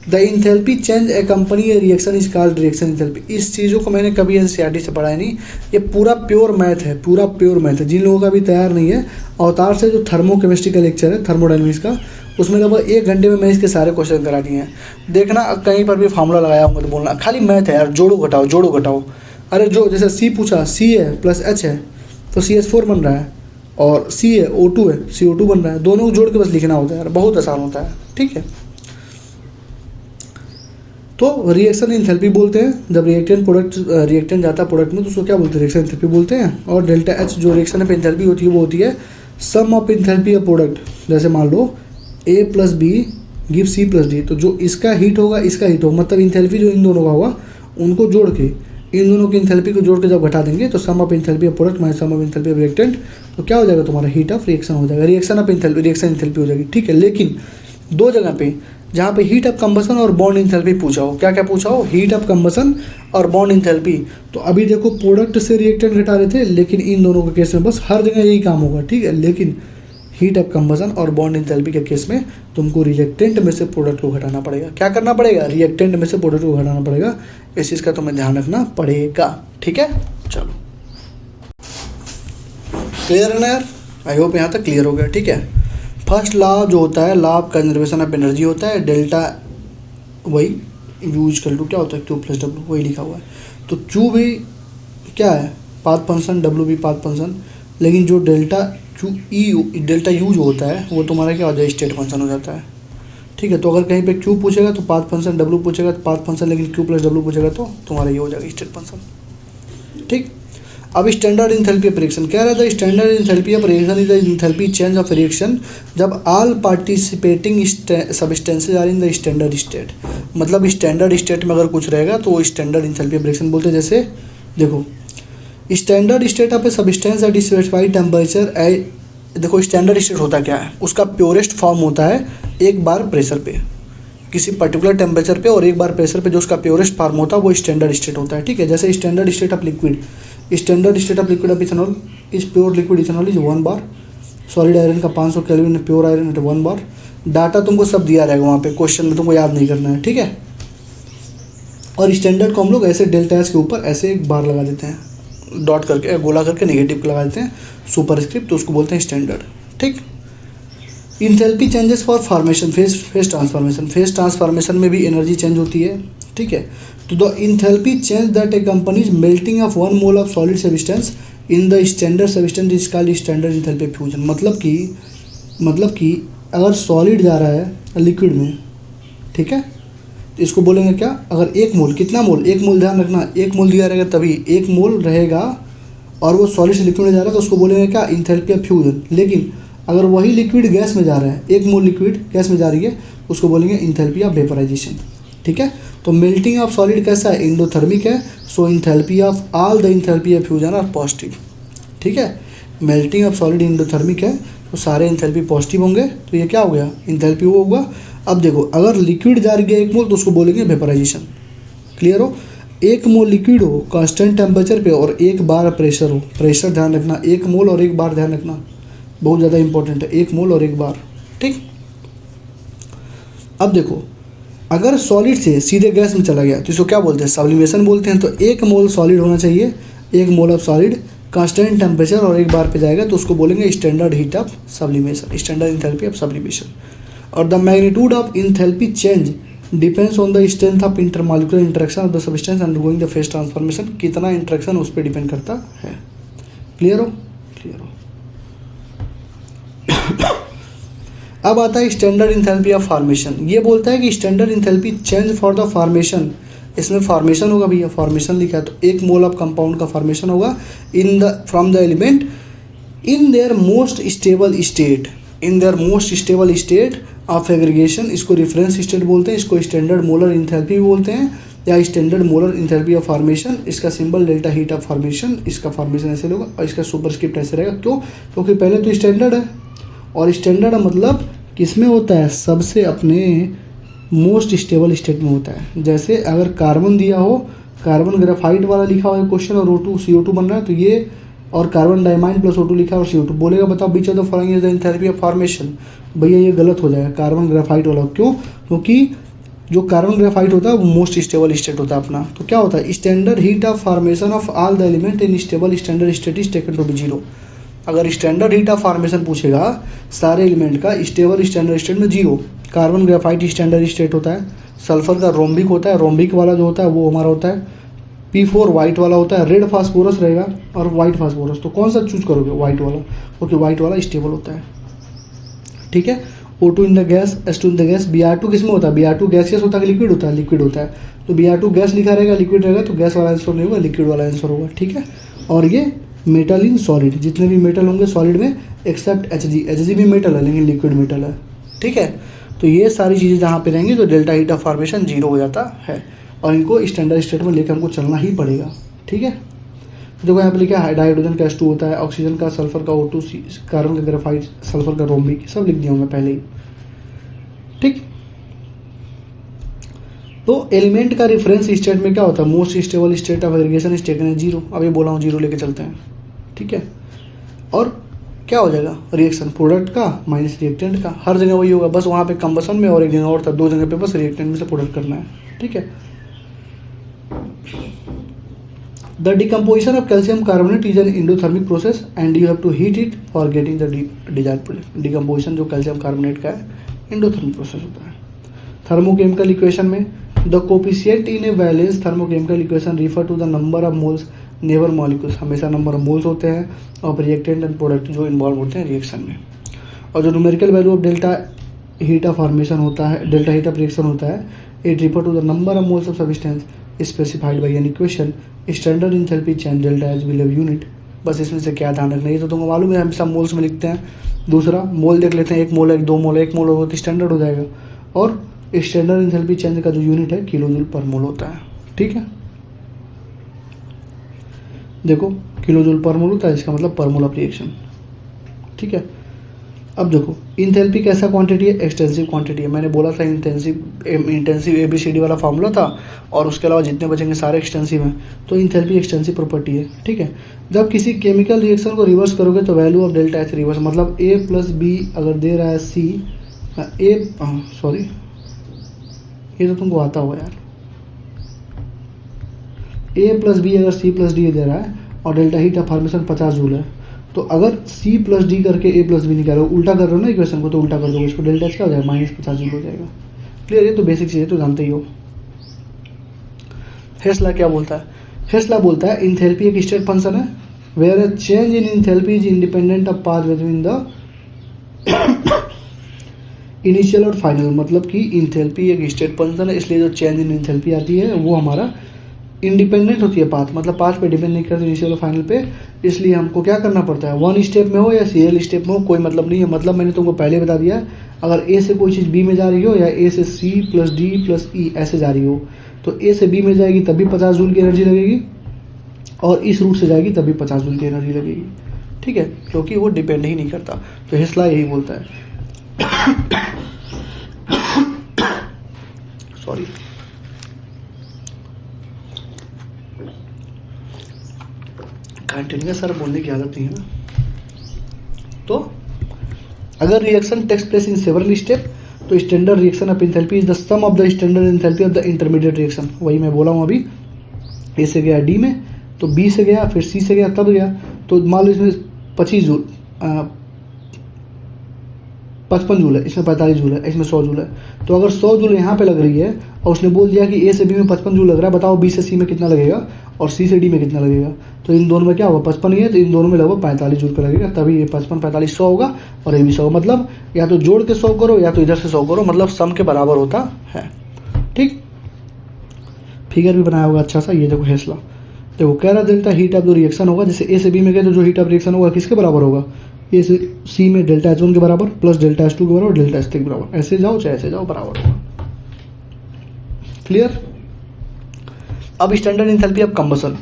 the enthalpy change A company A reaction is called reaction enthalpy. इस चीज़ों को मैंने कभी एनसीईआरटी से पढ़ा है नहीं, ये पूरा प्योर मैथ है, पूरा प्योर मैथ है। जिन लोगों का भी तैयार नहीं है, अवतार से जो थर्मोकेमिस्ट्री का लेक्चर है, थर्मोडायनेमिक्स का, उसमें लगभग 1 घंटे में मैं इसके सारे क्वेश्चन करा दिए हैं। देखना कहीं पर भी फार्मूला लगाया होगा तो बोलना, खाली मैथ है यार, जोड़ो घटाओ जोड़ो घटाओ। अरे जो जैसे सी पूछा, सी है प्लस एच है तो CH4 बन रहा है, और सी है O2 है, CO2 बन रहा है, दोनों को जोड़ के बस लिखना होता है यार, बहुत आसान होता है। ठीक है, तो रिएक्शन इंथैल्पी बोलते हैं जब रिएक्टेंट जाता है प्रोडक्ट में तो उसको क्या बोलते हैं, रिएक्शन इंथैल्पी बोलते हैं। और डेल्टा एच जो रिएक्शन पे इंथैल्पी होती है वो होती है सम ऑफ इंथैल्पी ऑफ प्रोडक्ट। जैसे मान लो A + B give C + D, तो जो इसका हीट होगा इसका हीट होगा, मतलब इंथैल्पी जो इन दोनों का होगा उनको जोड़ के, इन दोनों की इंथैल्पी को जोड़ के जब घटा देंगे तो sum of enthalpy of product minus sum of enthalpy of reactant, तो क्या हो जाएगा तुम्हारा हीट ऑफ रिएक्शन हो जाएगा, रिएक्शन इंथैल्पी हो जाएगी। ठीक है, लेकिन 2 जगह पे जहाँ पे हीट ऑफ कंबसन और बॉन्ड इंथैल्पी पूछा हो, क्या क्या पूछा हो, हीट ऑफ कंबसन और बॉन्ड इंथैल्पी। तो अभी देखो प्रोडक्ट से रिएक्टेंट घटा रहे थे, लेकिन इन दोनों के केस में बस हर जगह यही काम होगा। ठीक है, लेकिन हीट ऑफ कंबसन और बॉन्ड इंथैल्पी के केस में तुमको रिएक्टेंट में से प्रोडक्ट को घटाना पड़ेगा। क्या करना पड़ेगा, रिएक्टेंट में से प्रोडक्ट को घटाना पड़ेगा। इस चीज़ का तुम्हें ध्यान रखना पड़ेगा। ठीक है, चलो क्लियर है ना यार, आई होप यहाँ तक क्लियर हो गया। ठीक है, फर्स्ट लॉ जो होता है, law of conservation of energy होता है, डेल्टा वही यूज कर लूँ, क्या होता है Q + W, वही लिखा हुआ है। तो Q भी क्या है, पाथ फंक्शन, W भी पाथ फंक्शन, लेकिन जो डेल्टा U जो होता है वो तुम्हारा क्या हो जाए, स्टेट फंक्शन हो जाता है। ठीक है, तो अगर कहीं पे Q पूछेगा तो पाथ फंक्शन, W पूछेगा तो पाथ फंक्शन, लेकिन Q + W पूछेगा तो तुम्हारा ये हो जाएगा स्टेट फंक्शन। ठीक, अब स्टैंडर्ड इंथैल्पी ऑफ रिएक्शन क्या रहता है, standard enthalpy of reaction is the enthalpy change of reaction जब all participating substances are in the standard state. मतलब स्टैंडर्ड स्टेट में अगर कुछ रहेगा तो वो स्टैंडर्ड इंथैल्पी ऑफ रिएक्शन बोलते हैं। जैसे देखो, standard state of a substance eight specified temperature, देखो स्टैंडर्ड स्टेट होता क्या है, उसका प्योरेस्ट फॉर्म होता है 1 बार प्रेशर पे। किसी पर्टिकुलर टेम्परेचर पे और एक बार प्रेशर पे जो उसका प्योरेस्ट फॉर्म होता है वो स्टैंडर्ड स्टेट होता है, ठीक है। जैसे standard state of liquid of ethanol is pure liquid ethanol is 1 bar, solid iron का 500 केल्विन प्योर आयरन एट 1 बार। डाटा तुमको सब दिया रहेगा वहाँ पे, क्वेश्चन में तुमको याद नहीं करना है, ठीक है। और स्टैंडर्ड को हम लोग ऐसे डेल्टा एस के ऊपर ऐसे एक बार लगा देते हैं, डॉट करके गोला करके नेगेटिव लगा देते हैं सुपरस्क्रिप्ट, तो उसको बोलते हैं स्टैंडर्ड, ठीक। Enthalpy changes for formation phase transformation, phase transformation में भी एनर्जी चेंज होती है, ठीक है। तो the enthalpy change that A companies melting of 1 mole of solid substance in the standard substance is called standard enthalpy fusion. मतलब कि अगर सॉलिड जा रहा है लिक्विड में, ठीक है, तो इसको बोलेंगे क्या, अगर 1 मोल, कितना मोल, 1 मोल, ध्यान रखना 1 मोल दिया रहेगा तभी 1 मोल रहेगा और वो सॉलिड से लिक्विड में जा रहा है तो उसको बोलेंगे क्या, इंथैल्पी ऑफ फ्यूजन। लेकिन अगर वही लिक्विड गैस में जा रहा है, 1 मोल लिक्विड गैस में जा रही है, उसको बोलेंगे इंथैल्पी ऑफ वेपराइजेशन, ठीक है। तो मेल्टिंग ऑफ सॉलिड कैसा है, एंडोथर्मिक है, so enthalpy of all the enthalpy of fusion are positive, ठीक है। मेल्टिंग ऑफ सॉलिड एंडोथर्मिक है तो सारे इंथैल्पी पॉजिटिव होंगे, तो ये क्या हो गया, इंथैल्पी वो होगा। अब देखो अगर लिक्विड जा रही है 1 मोल तो उसको बोलेंगे वेपराइजेशन, क्लियर हो। 1 मोल लिक्विड हो कांस्टेंट टेम्परेचर पे और 1 बार प्रेशर हो, प्रेशर ध्यान रखना, 1 मोल और 1 बार ध्यान रखना, बहुत ज़्यादा इंपॉर्टेंट है, 1 मोल और 1 बार, ठीक। अब देखो अगर सॉलिड से सीधे गैस में चला गया तो इसको क्या बोलते हैं, सब्लिमेशन बोलते हैं। तो 1 मोल सॉलिड होना चाहिए, 1 mole of solid constant temperature और 1 बार पे जाएगा तो उसको बोलेंगे standard heat of sublimation, standard enthalpy of sublimation. और the magnitude of enthalpy change depends on the strength of intermolecular interaction of the substance undergoing the phase transformation, कितना interaction उस पर डिपेंड करता है, क्लियर हो, क्लियर हो। अब आता है स्टैंडर्ड इंथैल्पी ऑफ फॉर्मेशन। ये बोलता है कि standard enthalpy change for the formation, इसमें फॉर्मेशन होगा भैया, फॉर्मेशन लिखा है तो 1 मोल ऑफ कंपाउंड का फॉर्मेशन होगा in the from the element in their most stable state, in their most stable state of aggregation, इसको रेफरेंस स्टेट बोलते हैं, इसको स्टैंडर्ड मोलर इंथैल्पी भी बोलते हैं या standard molar enthalpy of formation. इसका symbol delta heat of formation, इसका फॉर्मेशन ऐसे होगा और इसका सुपरस्क्रिप्ट ऐसे रहेगा, क्यों, क्योंकि पहले तो स्टैंडर्ड है और स्टैंडर्ड मतलब किसमें होता है, सबसे अपने मोस्ट स्टेबल स्टेट में होता है। जैसे अगर कार्बन दिया हो, कार्बन ग्रेफाइट वाला लिखा हुआ है क्वेश्चन और O2 CO2 बन रहा है तो ये, और कार्बन डाइमाइन प्लस O2 लिखा है और CO2, बोलेगा बताओ which of the following is the enthalpy of formation, भैया ये गलत हो जाएगा, कार्बन ग्रेफाइट वाला, क्यों, क्योंकि जो कार्बन ग्रेफाइट होता है वो मोस्ट स्टेबल स्टेट होता है अपना। तो क्या होता है, standard heat of formation of all the element in stable standard state is taken to be 0। अगर स्टैंडर्ड हीट ऑफ फॉर्मेशन पूछेगा सारे एलिमेंट का स्टेबल स्टैंडर्ड स्टेट में 0, कार्बन ग्रेफाइट स्टैंडर्ड स्टेट होता है, सल्फर का रोम्बिक होता है, रोम्बिक वाला जो होता है वो हमारा होता है P4 वाइट वाला होता है, रेड फास्फोरस रहेगा और वाइट फास्फोरस, तो कौन सा चूज करोगे, वाइट वाला, क्योंकि वाइट वाला स्टेबल होता है, ठीक है। O2 in the gas, S2 in the gas, Br2 किस में होता है, Br2 गैसियस होता है कि लिक्विड होता है, लिक्विड होता है, तो Br2 गैस लिखा रहेगा, लिक्विड रहेगा तो गैस वाला आंसर नहीं होगा, लिक्विड वाला आंसर होगा, ठीक है। और ये मेटल इन सॉलिड, जितने भी मेटल होंगे सॉलिड में एक्सेप्ट Hg भी मेटल है लेकिन लिक्विड मेटल है, ठीक है। तो ये सारी चीज़ें जहाँ पे रहेंगी तो डेल्टा हीट ऑफ फॉर्मेशन 0 हो जाता है और इनको स्टैंडर्ड स्टेट में लेकर हमको चलना ही पड़ेगा, ठीक है। देखो यहाँ पे लिखा है हाइड्रोजन का H2 होता है, ऑक्सीजन का, सल्फर का O2, कार्बन का ग्रेफाइट, सल्फर का रोम्बिक, सब लिख दिया हूँ मैं पहले ही, ठीक। तो एलिमेंट का रेफरेंस स्टेट में क्या होता है, most stable state of aggregation is taken है 0, अब ये बोला हूँ 0 लेके चलते हैं, ठीक है। और क्या हो जाएगा, रिएक्शन प्रोडक्ट का माइनस रिएक्टेंट का, हर जगह वही होगा, बस वहाँ पे कंबसन में और एक जगह और था, 2 जगह पे बस रिएक्टेंट में से प्रोडक्ट करना है, ठीक है। The decomposition of calcium carbonate is an endothermic process and you have to heat it for getting the desired product. Decomposition जो कैल्शियम कार्बोनेट का है एंडोथर्मिक प्रोसेस होता है। थर्मोकेमिकल इक्वेशन में the coefficient in a balance thermochemical equation refer to the number of moles, never molecules, हमेशा number of moles होते हैं और रिएक्टेंट एंड प्रोडक्ट जो इन्वॉल्व होते हैं रिएक्शन में। और जो numerical value of delta heat of formation होता है, डेल्टा हीट ऑफ रिएक्शन होता है, it refer to the number of moles of substance specified by an equation, standard enthalpy change delta H below unit. बस इसमें से क्या ध्यान रखना है, ये तो तुमको मालूम है, हम सब मोल्स में लिखते हैं। दूसरा मोल देख लेते हैं, 1 मोल है, 2 मोल है, 1 मोल होगा तो स्टैंडर्ड हो जाएगा। और स्टैंडर्ड इंथैल्पी चेंज का जो यूनिट है किलो जूल पर मोल होता है, ठीक है। देखो किलो जूल पर मोल होता है, इसका मतलब पर मोल ऑफ रिएक्शन, ठीक है। अब देखो इंथैल्पी कैसा क्वांटिटी है, एक्सटेंसिव क्वांटिटी है। मैंने बोला था इंटेंसिव ABCD वाला फार्मूला था, और उसके अलावा जितने बचेंगे सारे एक्सटेंसिव हैं। तो इंथैल्पी एक्सटेंसिव प्रॉपर्टी है, ठीक है। जब किसी केमिकल रिएक्शन को रिवर्स करोगे तो value of delta H reverse, मतलब A + B अगर दे रहा है C, सॉरी ये तो तुमको आता होगा यार, A + B अगर C + D दे रहा है और delta heat of formation 50 joule है, तो अगर C + D करके A + B निकाल रहे हो, उल्टा कर रहे हो ना इक्वेशन को, तो उल्टा कर दोगे इसको, डेल्टा एच क्या हो जाएगा, -50 जूल हो जाएगा। क्लियर, ये तो बेसिक चीज़ है, तो जानते ही हो। हेस लॉ क्या बोलता है, हेस लॉ बोलता है इंथैल्पी एक स्टेट फंक्शन है where a change in enthalpy is independent of path between the initial और फाइनल। मतलब कि इंथैल्पी एक स्टेट फंक्शन है, इसलिए जो चेंज इन इंथैल्पी आती है वो हमारा इंडिपेंडेंट होती है पाथ, मतलब पाथ पे डिपेंड नहीं करती इनिशियल और फाइनल पे। इसलिए हमको क्या करना पड़ता है, 1 स्टेप में हो या CL स्टेप में हो, कोई मतलब नहीं है। मतलब मैंने तुमको पहले बता दिया, अगर A से कोई चीज़ B में जा रही हो या A से C + D + E ऐसे जा रही हो, तो A से B में जाएगी तब भी 50 जूल की एनर्जी लगेगी, और इस रूट से जाएगी तब भी 50 जूल की एनर्जी लगेगी, ठीक है, क्योंकि वो डिपेंड ही नहीं करता। तो हेस लॉ यही बोलता है। सॉरी, कंटिन्यूअस सर बोलने की आदत नहीं है ना। तो अगर reaction takes place in several step, तो standard reaction of enthalpy is the sum of the standard enthalpy of the intermediate reaction. वही मैं बोला हूँ अभी, A से गया D में, तो B से गया, फिर C से गया, तब गया, तो मान लो इसमें 55 जूल 55 जूल है, इसमें 45 जूल है, इसमें 100 जूल है। तो अगर 100 जूल यहाँ पे लग रही है और उसने बोल दिया कि A से B में 55 जूल लग रहा है, बताओ B से C में कितना लगेगा और C से D में कितना लगेगा। तो इन दोनों में क्या होगा, 55 ही है, तो इन दोनों में लगभग 45 जूल का लगेगा, तभी ये 55 45 100 होगा और ये भी 100। मतलब या तो जोड़ के 100 करो या तो इधर से 100 करो, मतलब सम के बराबर होता है, ठीक। फिगर भी बनाया होगा अच्छा सा, ये देखो हेस लॉ। देखो कह रहा डेल्टा हीट ऑफ जो रिएक्शन होगा, जैसे A से B में गए तो जो हीट ऑफ रिएक्शन होगा किसके बराबर होगा, A से C में डेल्टा H1 के बराबर प्लस डेल्टा H2 के बराबर डेल्टा H3 के बराबर, ऐसे जाओ चाहे ऐसे जाओ बराबर होगा। क्लियर। अब स्टैंडर्ड इंथैल्पी ऑफ कंबसन,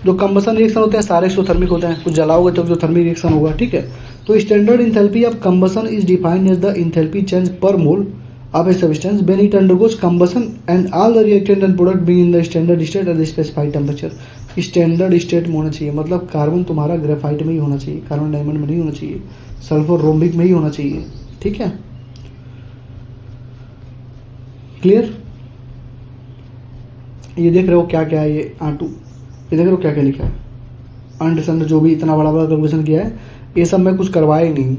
जो कंबसन रिएक्शन होते हैं सारे एक्सोथर्मिक होते हैं, कुछ जलाओगे तो एक्सोथर्मिक रिएक्शन होगा, ठीक है। तो standard enthalpy of combustion is defined as the enthalpy change per mole of a substance when it undergoes combustion and all the reactant and product being in the standard state at the specified temperature। Standard state में होना चाहिए, मतलब carbon तुम्हारा graphite में ही होना चाहिए, carbon diamond में नहीं होना चाहिए, सल्फर रोम्बिक में ही होना चाहिए, ठीक है। क्लियर। ये देख रहे हो क्या क्या है, ये R2, ये देख रहे हो क्या क्या लिखा है, अंडरस्टैंड। जो भी इतना बड़ा बड़ा कैलकुलेशन किया है, ये सब मैं कुछ करवाया ही नहीं,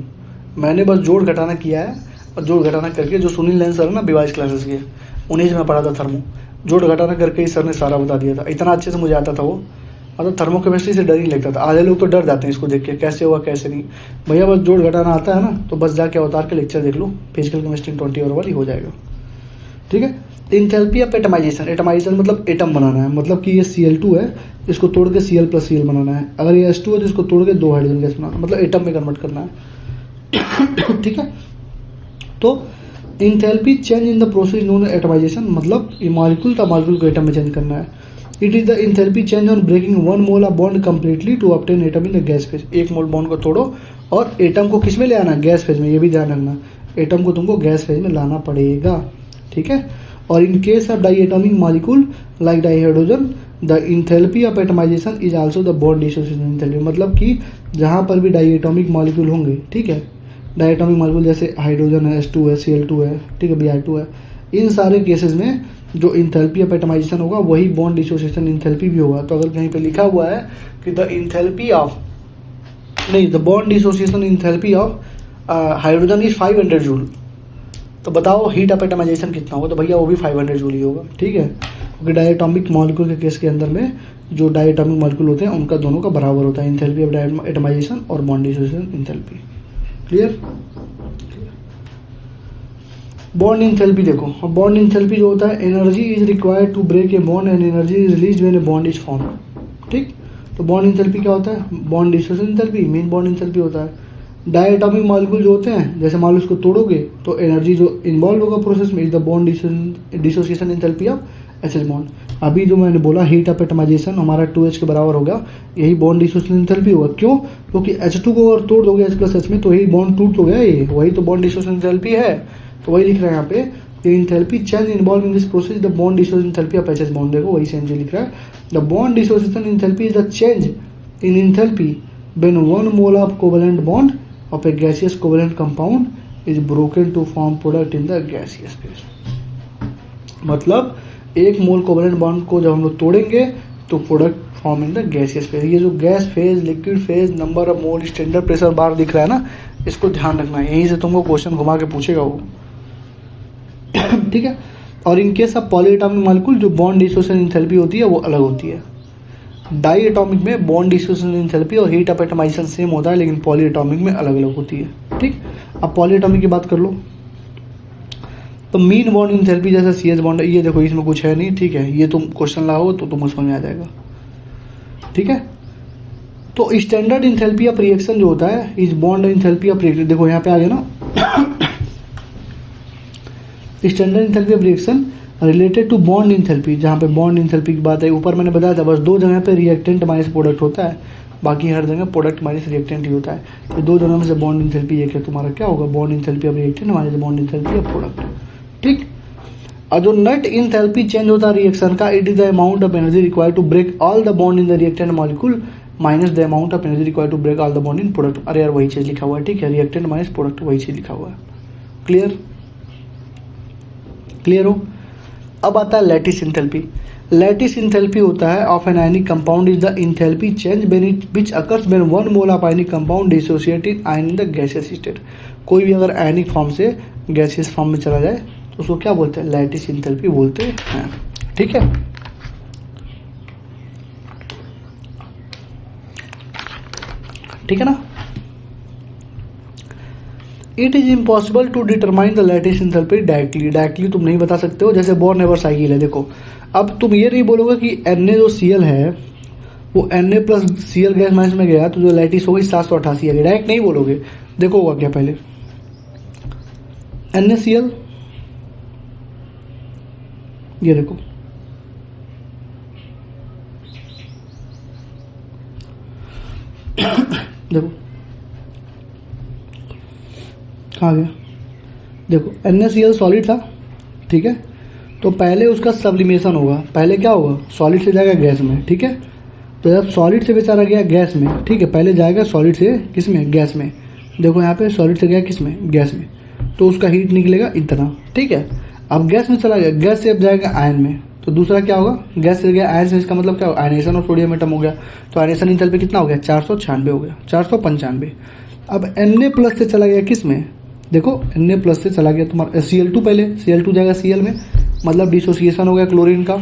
मैंने बस जोड़ घटाना किया है, और जोड़ घटाना करके जो सुनील नैन सर है ना बीवाइस क्लासेस के, उन्हीं से मैं पढ़ा था थर्मो, जोड़ घटाना करके ही सर ने सारा बता दिया था, इतना अच्छे से मुझे आता था वो। मतलब थर्मो केमिस्ट्री से डर ही लगता था, आधे लोग तो डर जाते हैं इसको देख के, कैसे हुआ कैसे नहीं। भैया बस जोड़ घटाना आता है ना, तो बस जाके अवतार के लेक्चर देख लो, फिजिकल केमिस्ट्री 20 और वाली हो जाएगा, ठीक है। इंथैल्पी ऑफ एटमाइजेशन, एटमाइजेशन मतलब एटम बनाना है, मतलब कि ये Cl2 है, इसको तोड़ के Cl + Cl बनाना है। अगर ये H2 है तो इसको तोड़ के 2 हाइड्रोजन गैस बनाना, मतलब एटम में कन्वर्ट करना है, ठीक है। तो enthalpy change in the process known atomization, मतलब ये मॉलिक्यूल का मॉलिक्यूल को एटम में चेंज करना है। It is the enthalpy change on breaking 1 mole of bond completely to obtain atom in the gas phase. 1 mole bond को तोड़ो और एटम को किस में ले आना, गैस फेज में, ये भी ध्यान रखना, एटम को तुमको गैस फेज में लाना पड़ेगा, ठीक है। और in case of diatomic molecule like dihydrogen the enthalpy of atomization is also the bond dissociation enthalpy, मतलब कि जहाँ पर भी डाइएटॉमिक मॉलिक्यूल होंगे, ठीक है, डायटोमिक मॉलिक्यूल जैसे हाइड्रोजन है, H2 है, Cl2 है, ठीक है, Br2 है, इन सारे केसेस में जो इंथैल्पी ऑफ एटमाइजेशन होगा वही बॉन्ड डिसोसिएशन इंथैल्पी भी होगा। तो अगर कहीं पे लिखा हुआ है कि द इंथैल्पी ऑफ, नहीं, the bond dissociation enthalpy of hydrogen is 500 joule, तो बताओ हीट ऑफ एटमाइजेशन कितना होगा, तो भैया वो भी 500 जूल ही होगा, ठीक है, क्योंकि डायटोमिक मॉलिक्यूल के केस के अंदर में जो डायटोमिक मॉलिक्यूल होते हैं उनका दोनों का बराबर होता है, इंथैल्पी ऑफ एटमाइजेशन और bond dissociation enthalpy. Clear. Bond enthalpy देखो, बॉन्ड इंथैल्पी जो होता है, energy is required to break a bond and energy is release when a bond is form, ठीक। तो बॉन्ड इंथैल्पी क्या होता है, बॉन्ड डिसोसिएशन इंथैल्पी मेन बॉन्ड इंथैल्पी होता है। डायटोमिक मॉलिक्यूल जो होते हैं, जैसे मान लो उसको तोड़ोगे तो एनर्जी जो इन्वॉल्व होगा प्रोसेस में is the bond dissociation enthalpy of H bond. अभी जो मैंने बोला हीट ऑफ एटमाइजेशन हमारा 2H के बराबर होगा, यही बॉन्ड डिसोसिएशन एंथैल्पी होगा। क्यों? क्योंकि H2 को अगर तोड़ दोगे H+H में तो यही बॉन्ड टूट तो गया, ये वही तो बॉन्ड डिसोसिएशन एंथैल्पी है। तो वही लिख रहे हैं यहाँ पे, the enthalpy change involve in this process the bond dissociation enthalpy of H bond. देखो वही सेम चीज लिख रहा है, the bond dissociation enthalpy is the change in enthalpy when 1 mole of covalent bond of a gaseous covalent compound is broken to form product in the gaseous phase. मतलब 1 मोल covalent bond को जब हम लोग तोड़ेंगे तो product form in the gaseous phase. ये जो gas phase, liquid phase, number of mole, standard pressure bar दिख रहा है ना, इसको ध्यान रखना है, यहीं से तुमको क्वेश्चन घुमा के पूछेगा वो। ठीक है। और in case of polyatomic molecule जो बॉन्ड डिसोसिएशन एंथैल्पी होती है वो अलग होती है। डाईएटॉमिक में बॉन्ड डिसोसिएशन एंथैल्पी और हीट ऑफ एटमाइजेशन सेम होता है, लेकिन पॉलीएटॉमिक में अलग अलग होती है। ठीक। अब पॉलीएटॉमिक की बात कर लो तो मीन बॉन्ड एंथैल्पी जैसा CH बॉन्ड है, ये देखो इसमें कुछ है नहीं। ठीक है, ये तुम क्वेश्चन लाओ तो तुमको समझ में आ जाएगा। ठीक है। तो स्टैंडर्ड एंथैल्पी ऑफ रिएक्शन जो होता है इस बॉन्ड एंथैल्पी ऑफ रिएक्शन, देखो यहाँ पे आ गया ना standard enthalpy of reaction related to bond enthalpy, जहाँ पे बॉन्ड एंथैल्पी की बात है। ऊपर मैंने बताया था बस 2 जगह पे रिएक्टेंट माइनस प्रोडक्ट होता है, बाकी हर जगह प्रोडक्ट माइनस रिएक्टेंट ही होता है। तो 2 जगह में से बॉन्ड एंथैल्पी एक है तुम्हारा, क्या होगा? Bond enthalpy of reactant minus bond enthalpy of product. ठीक। और जो नेट एंथैल्पी चेंज होता है रिएक्शन का, it is the amount of energy required to break all the bond in the reactant molecule minus the amount of energy required to break all the bond in product. अरे यार वही चीज लिखा हुआ है। ठीक है, रिएक्टेंट माइनस प्रोडक्ट वही चीज लिखा हुआ है। क्लियर? क्लियर हो? अब आता है लैटिस एंथैल्पी। लैटिस एंथैल्पी होता है of an ionic compound is the enthalpy change when it which occurs when 1 mole of ionic compound dissociated ion in the gaseous state. कोई भी अगर आयनिक फॉर्म से गैसियस फॉर्म में चला जाए तो उसको क्या बोलते हैं? लैटिस एंथैल्पी बोलते हैं। ठीक है। ठीक है ना? It is impossible to determine the lattice enthalpy directly. Directly तुम नहीं बता सकते हो, जैसे बोर्न नेवर साइकिल है। देखो अब तुम ये नहीं बोलोगे कि Na जो Cl है वो Na plus Cl gas minus में गया तो जो लैटिस होगी 788 है, डायरेक्ट नहीं बोलोगे। देखो होगा क्या, पहले NaCl, ये देखो देखो कहाँ गया? देखो NaCl सॉलिड था। ठीक है, तो पहले उसका सब्लिमेशन होगा। पहले क्या होगा? सॉलिड से जाएगा गैस में। ठीक है, तो जब सॉलिड से बेचारा गया गैस में, ठीक है, पहले जाएगा सॉलिड से किस में? गैस में। देखो यहाँ पे सॉलिड से गया किस में? गैस में। तो उसका हीट निकलेगा इतना। ठीक है, अब गैस में चला गया, गैस से अब जाएगा आयन में। तो दूसरा क्या होगा? गैस से गया आयन से, इसका मतलब क्या होगा? आयनेशन और सोडियम एटम हो गया। तो आयनेशन एंथैल्पी कितना हो गया? 496 हो गया, 495। अब Na प्लस से चला गया किस में? देखो Na प्लस से चला गया तुम्हारा Cl2, पहले Cl2 जाएगा Cl में, मतलब डिसोसिएशन हो गया क्लोरीन का।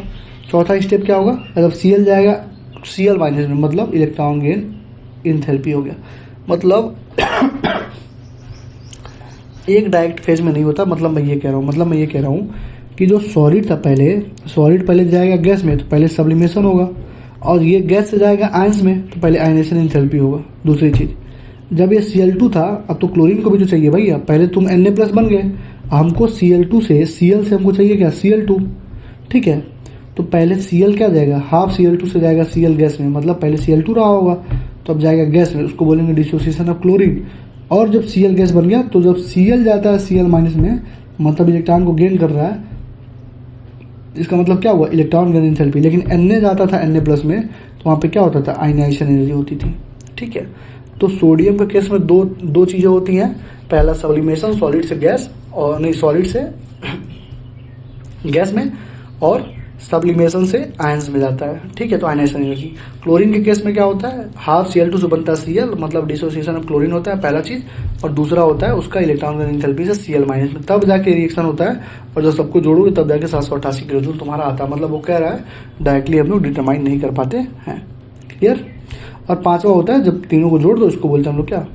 चौथा स्टेप क्या होगा? जब Cl जाएगा Cl माइनस में, मतलब इलेक्ट्रॉन गेन एंथैल्पी हो गया। मतलब एक डायरेक्ट फेज में नहीं होता। मतलब मैं ये कह रहा हूँ कि जो सॉलिड था सॉलिड पहले जाएगा गैस में तो पहले सब्लिमेशन होगा, और ये गैस से जाएगा आयंस में तो पहले आयनेशन एंथैल्पी होगा। दूसरी चीज़, जब ये Cl2 था, अब तो क्लोरीन को भी तो चाहिए भैया। पहले तुम Na प्लस बन गए, हमको Cl2 से Cl से हमको चाहिए क्या? Cl2। ठीक है, तो पहले Cl क्या जाएगा? हाफ Cl2 से जाएगा Cl गैस में, मतलब पहले Cl2 रहा होगा तो अब जाएगा गैस में, उसको बोलेंगे डिसोसिएशन ऑफ क्लोरीन। और जब Cl गैस बन गया तो जब Cl जाता है Cl माइनस में, मतलब इलेक्ट्रॉन को गेन कर रहा है, इसका मतलब क्या हुआ? Electron gain enthalpy. लेकिन Na जाता था Na प्लस में तो वहाँ पे क्या होता था? आयनाइजेशन एनर्जी होती थी। ठीक है, तो सोडियम के केस में दो चीज़ें होती हैं। पहला सब्लिमेशन सॉलिड से गैस, और नहीं सॉलिड से गैस में, और सब्लिमेशन से आयंस में जाता है। ठीक है, तो आयनाइजेशन एनर्जी। क्लोरीन के केस में क्या होता है? हाफ Cl2 से बनता है Cl, मतलब डिसोसिएशन ऑफ क्लोरीन होता है पहला चीज़, और दूसरा होता है उसका इलेक्ट्रॉन गेन एंथैल्पी से Cl माइनस में, तब जाके रिएक्शन होता है। और जब सबको जोड़ोगे तब जाके 788 किलो तुम्हारा आता है। मतलब वो कह रहा है डायरेक्टली हम लोग डिटरमाइन नहीं कर पाते हैं। क्लियर? और पांचवा होता है जब तीनों को जोड़ दो, इसको बोलते हैं हम लोग क्या?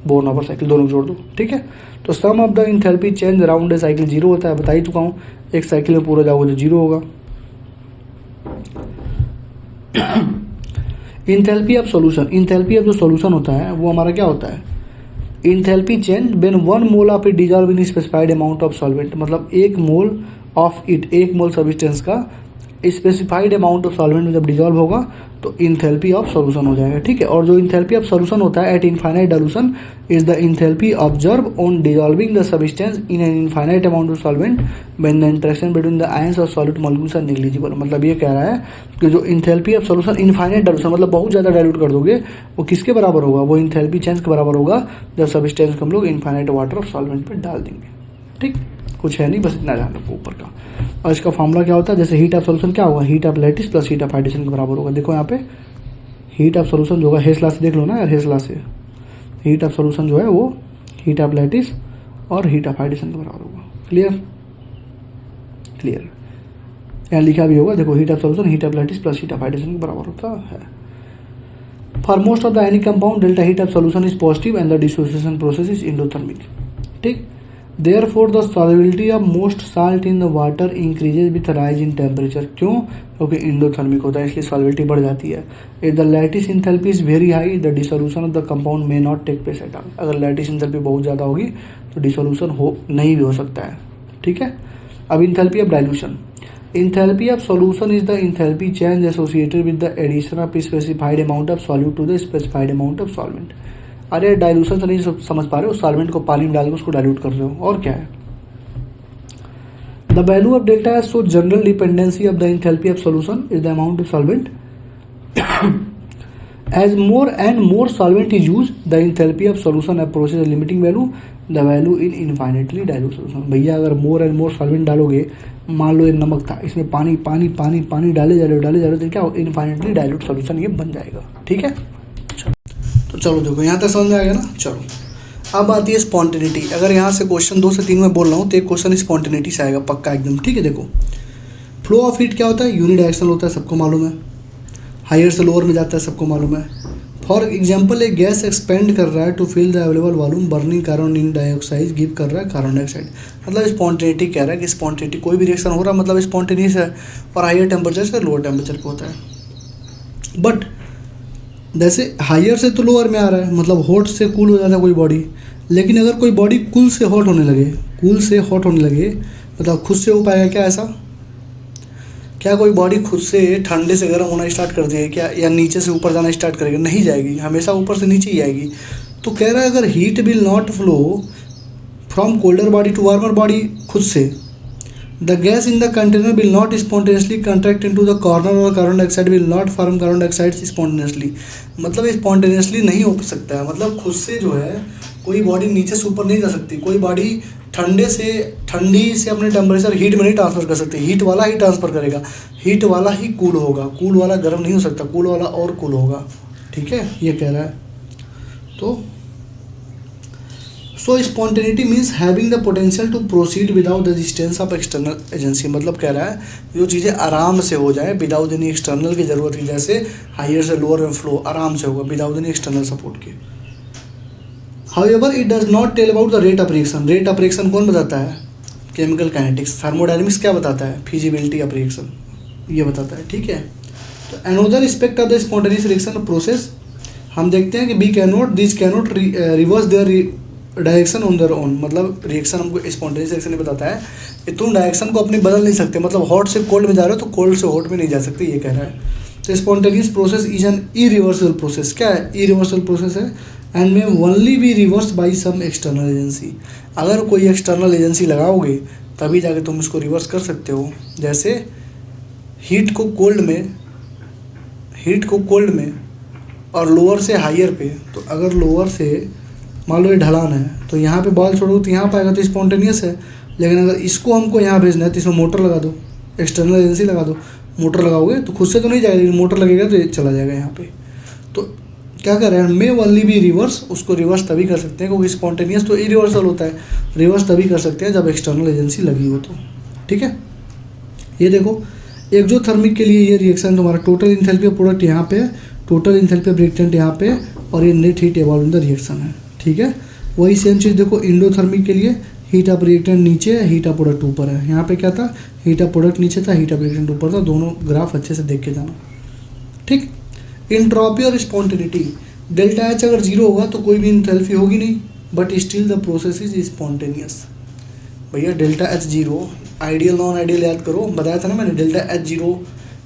बोर्न नंबर साइकिल, दोनों जोड़ दो। ठीक है, तो sum of the enthalpy change around a cycle 0 होता है, बता ही चुका हूँ। एक साइकिल में पूरा जाओगे तो 0 होगा। Enthalpy of solution, enthalpy of जो सॉल्यूशन होता है वो हमारा क्या होता है? Enthalpy change when 1 mole of it dissolve in specified amount of solvent, मतलब 1 mole of it, 1 mole substance का स्पेसिफाइड अमाउंट ऑफ सॉल्वेंट में जब डिजॉल्व होगा तो इंथैल्पी ऑफ सॉल्यूशन हो जाएगा, ठीक है। और जो इंथैल्पी ऑफ सॉल्यूशन होता है eight infinite dilution is the enthalpy observe on dissolving the substance in an infinite amount of solvent when the interaction between the ions और सॉलिड मॉलिक्यूल्स आर नेग्लिजिबल। मतलब ये कह रहा है कि जो enthalpy of solution infinite dilution मतलब बहुत ज़्यादा डाइल्यूट कर दोगे वो किसके बराबर होगा, वो इंथैल्पी चेंज के बराबर होगा जब सब्सटेंस को हम लोग इनफाइनाइट वाटर ऑफ सॉल्वेंट में डाल देंगे, ठीक। कुछ है नहीं, बस इतना ध्यान रखो ऊपर का। और इसका फॉर्मूला क्या होता है, जैसे हीट ऑफ सॉल्यूशन क्या होगा, heat of lattice plus heat of hydration के बराबर होगा। देखो यहाँ पे हीट ऑफ सॉल्यूशन जो होगा हेस लॉ से देख लो ना यार, हेस लॉ से हीट ऑफ सॉल्यूशन जो है वो हीट ऑफ लैटिस और हीट ऑफ हाइड्रेशन के बराबर होगा। क्लियर क्लियर, यहाँ लिखा भी होगा, देखो heat of solution heat of lattice plus heat of hydration के बराबर होता है। For most of the ionic compound delta heat of solution is positive and the dissociation process is endothermic, ठीक। Therefore, the solubility of most salt in the water increases with rise in temperature. क्यों? क्योंकि endothermic होता है इसलिए solubility बढ़ जाती है। If the lattice enthalpy is very high, the dissolution of the compound may not take place at all. अगर lattice enthalpy बहुत ज़्यादा होगी तो डिसोल्यूशन नहीं भी हो सकता है, ठीक है। अब enthalpy of dilution, enthalpy of solution is the enthalpy change associated with the addition of specified amount of solute to the specified amount of solvent. अरे डाइल्यूशन से नहीं समझ पा रहे हो, सॉल्वेंट को पानी में डाल के उसको डाइल्यूट कर रहे हो, और क्या है। The value of delta S so general dependency of the enthalpy of solution is the amount of solvent as more and more solvent is use the enthalpy of solution approaches limiting value the value in infinitely dilute solution. भैया अगर मोर and more solvent डालोगे, मान लो ये नमक था, इसमें पानी पानी पानी पानी डाले जा रहे हो तो क्या इनफाइनेटली डाइल्यूट सॉल्यूशन ये बन जाएगा, ठीक है। तो चलो देखो यहाँ तक समझ में आ गया ना। चलो अब आती है स्पॉन्टेनिटी। अगर यहाँ से क्वेश्चन 2 से 3 में बोल रहा हूँ तो एक क्वेश्चन स्पॉन्टेनिटी से आएगा पक्का एकदम, ठीक है। देखो फ्लो ऑफ हीट क्या होता है, यूनिडायरेक्शनल होता है, सबको मालूम है। हायर से लोअर में जाता है, सबको मालूम है। फॉर एग्जाम्पल एक गैस एक्सपेंड कर रहा है to fill the available volume burning carbon dioxide give कर रहा है कार्बन डाइऑक्साइड। मतलब स्पॉन्टेनिटी कह रहा है कि स्पॉन्टेनिटी कोई भी रिएक्शन हो रहा है मतलब स्पॉन्टेनियस है और हायर टेम्परेचर से लोअर टेम्परेचर पे होता है। बट जैसे हायर से तो लोअर में आ रहा है मतलब हॉट से कूल हो जाता है कोई बॉडी, लेकिन अगर कोई बॉडी कूल से हॉट होने लगे मतलब खुद से हो पाएगा क्या ऐसा? क्या कोई बॉडी खुद से ठंडे से गर्म होना स्टार्ट कर देगी क्या, या नीचे से ऊपर जाना स्टार्ट करेगी? नहीं जाएगी, हमेशा ऊपर से नीचे ही आएगी। तो कह रहा है अगर heat will not flow from colder body to warmer body खुद से, the gas in the container will not spontaneously contract into the corner और carbon dioxide will not form carbon dioxide spontaneously। मतलब spontaneously नहीं हो सकता है, मतलब खुद से जो है कोई बॉडी नीचे से ऊपर नहीं जा सकती। कोई बॉडी ठंडी से अपने टेम्परेचर हीट में नहीं ट्रांसफ़र कर सकती, हीट वाला ही ट्रांसफ़र करेगा, हीट वाला ही कूल होगा, कूल वाला गर्म नहीं हो सकता, कूल वाला और कूल होगा, ठीक है, ये कह रहा है। तो so spontaneity means having the potential to proceed without resistance of external agency. मतलब कह रहा है जो चीज़ें आराम से हो जाए विदाउट एनी एक्सटर्नल की ज़रूरत की, जैसे हायर से लोअर में फ्लो आराम से होगा विदाउट एनी एक्सटर्नल सपोर्ट के। However it does not tell about the rate of reaction. Rate of reaction कौन बताता है? Chemical kinetics. थर्मोडायनेमिक्स क्या बताता है? फिजिबिलिटी ऑफ रिएक्शन ये बताता है, ठीक है। तो another aspect of the spontaneous reaction process हम देखते हैं कि this cannot reverse their direction on their own. मतलब रिएक्शन हमको स्पॉन्टेनियस रिएक्शन नहीं बताता है कि तुम डायरेक्शन को अपनी बदल नहीं सकते, मतलब हॉट से कोल्ड में जा रहे हो तो कोल्ड से हॉट में नहीं जा सकते, ये कह रहा है। तो spontaneous process is an irreversible process. क्या है? इरिवर्सल प्रोसेस है and may only be reverse by some external agency. अगर कोई एक्सटर्नल एजेंसी लगाओगे तभी जाके तुम इसको रिवर्स कर सकते हो। जैसे हीट को कोल्ड में और लोअर से हायर पे, तो अगर लोअर से मान लो ये ढलान है तो यहाँ पे बॉल छोड़ो तो यहाँ पाएगा तो स्पॉन्टेनियस है, लेकिन अगर इसको हमको यहाँ भेजना है तो इसमें मोटर लगा दो, एक्सटर्नल एजेंसी लगा दो। मोटर लगाओगे तो खुद से तो नहीं जाएगा, लेकिन मोटर लगेगा तो ये चला जाएगा यहाँ पे। तो क्या कर रहे हैं? मे ओनली भी रिवर्स, उसको रिवर्स तभी कर सकते हैं क्योंकि स्पॉन्टेनियस तो इरिवर्सल होता है, रिवर्स तभी कर सकते हैं जब एक्सटर्नल एजेंसी लगी हो तो, ठीक है। ये देखो एक्सोथर्मिक के लिए ये रिएक्शन तुम्हारा टोटल इंथैल्पी ऑफ प्रोडक्ट यहाँ पे है, टोटल इंथैल्पी ऑफ रिएक्टेंट यहाँ पे, और ये net heat evolve in the reaction है, ठीक है। वही सेम चीज़ देखो इंडोथर्मिक के लिए हीट ऑफ रिएक्टेंट नीचे है, हीट ऑफ प्रोडक्ट ऊपर है। यहाँ पे क्या था? हीट ऑफ प्रोडक्ट नीचे था, हीट ऑफ रिएक्टेंट ऊपर था। दोनों ग्राफ अच्छे से देख के जाना, ठीक। एंट्रोपी और स्पॉन्टेनिटी, डेल्टा एच अगर 0 होगा तो कोई भी इंथैल्पी होगी नहीं, but still the process is spontaneous. भैया delta H 0 ideal non ideal याद करो, बताया था ना मैंने, डेल्टा एच जीरो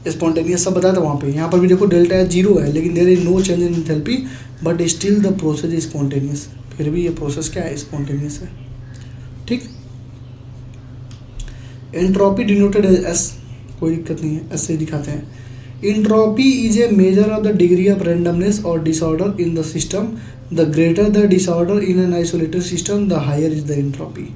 स्पॉन्टेनियस सब बताया था वहाँ पे। यहाँ पर भी देखो डेल्टा एच जीरो है लेकिन there is no change in enthalpy but still the process is spontaneous, फिर भी ये प्रोसेस क्या है, स्पॉन्टेनियस है। ठीक, एंट्रोपी डिनोटेड एज एस, कोई दिक्कत नहीं है, एस से दिखाते हैं। Entropy is a measure of the degree of randomness और disorder in the system, the greater the disorder in an isolated system the higher is the entropy.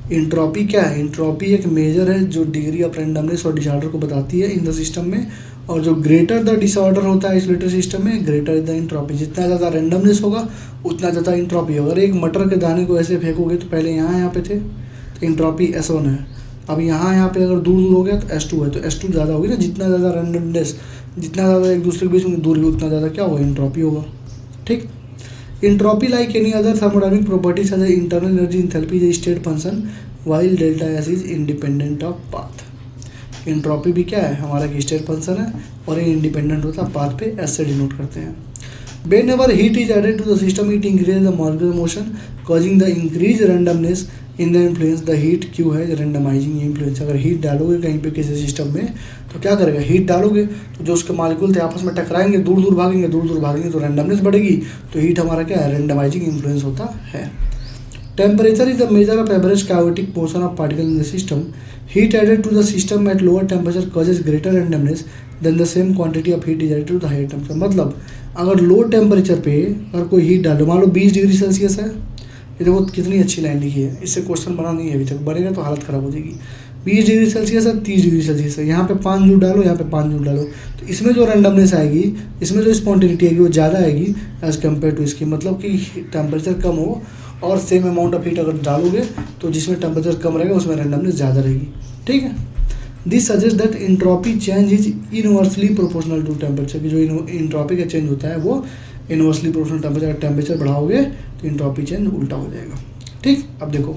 Entropy क्या है, एंट्रोपी एक मेजर है जो डिग्री ऑफ रैंडमनेस और disorder को बताती है इन द सिस्टम में, और जो ग्रेटर द डिसऑर्डर होता है आइसोलेटेड सिस्टम में, ग्रेटर इज द एंट्रोपी। जितना ज़्यादा रैंडमनेस होगा उतना ज़्यादा एंट्रोपी होगा। अगर एक मटर के दाने को ऐसे फेंकोगे तो पहले यहाँ पे थे तो एंट्रोपी S1 है, अब यहाँ पे अगर दूर दूर हो गया तो S2 है, तो S2 ज़्यादा होगी ना। जितना ज़्यादा रैंडमनेस, जितना ज़्यादा एक दूसरे के बीच में दूरी उतना ज़्यादा क्या होगा, एंट्रोपी होगा। ठीक, entropy like any other thermodynamic properties such as internal energy enthalpy is state function while delta S is independent of path. Entropy भी क्या है, हमारा एक स्टेट फंक्शन है और ये इंडिपेंडेंट होता है पाथ पे, एस से डिनोट करते हैं। Whenever heat is added to the system, it increases the molecular motion, causing the increased randomness in the influence. The heat Q है randomizing influence। अगर हीट डालोगे कहीं पे किसी सिस्टम में तो क्या करेगा, हीट डालोगे तो जो उसके मालिक्यूल थे आपस में टकराएंगे, दूर दूर भागेंगे तो रैंडमनेस बढ़ेगी, तो हीट हमारा क्या है, रैंडमाइजिंग इन्फ्लुएंस होता है। Temperature is the measure of average kinetic motion of particle in the system. Heat added to the system at lower temperature causes greater randomness than the same quantity of heat is added to the higher temperature. मतलब अगर low temperature पे अगर कोई heat डालो, मान लो 20 degree Celsius है, ये देखो कितनी अच्छी लाइन लिखी है, इससे क्वेश्चन बना नहीं है अभी तक, बनेगा तो हालत ख़राब हो जाएगी। 20 डिग्री सेल्सियस है, 30 डिग्री सेल्सियस है, यहाँ पे 5 जूल डालो, यहाँ पे 5 जूल डालो, तो इसमें जो रैंडमनेस आएगी, इसमें जो स्पॉन्टेनिटी आएगी वो ज़्यादा आएगी एज़ कम्पेयर टू इसकी। मतलब कि टेम्परेचर कम हो और सेम अमाउंट ऑफ हीट अगर डालोगे तो जिसमें टेम्परेचर कम रहेगा उसमें रैंडमनेस ज़्यादा रहेगी। ठीक है, this suggest that entropy change is inversely proportional to temperature, की जो एंट्रोपी का चेंज होता है वो इनवर्सली प्रोपोर्शनल टेम्परेचर। अगर टेम्परेचर बढ़ाओगे तो एंट्रोपी चेंज उल्टा हो जाएगा। ठीक, अब देखो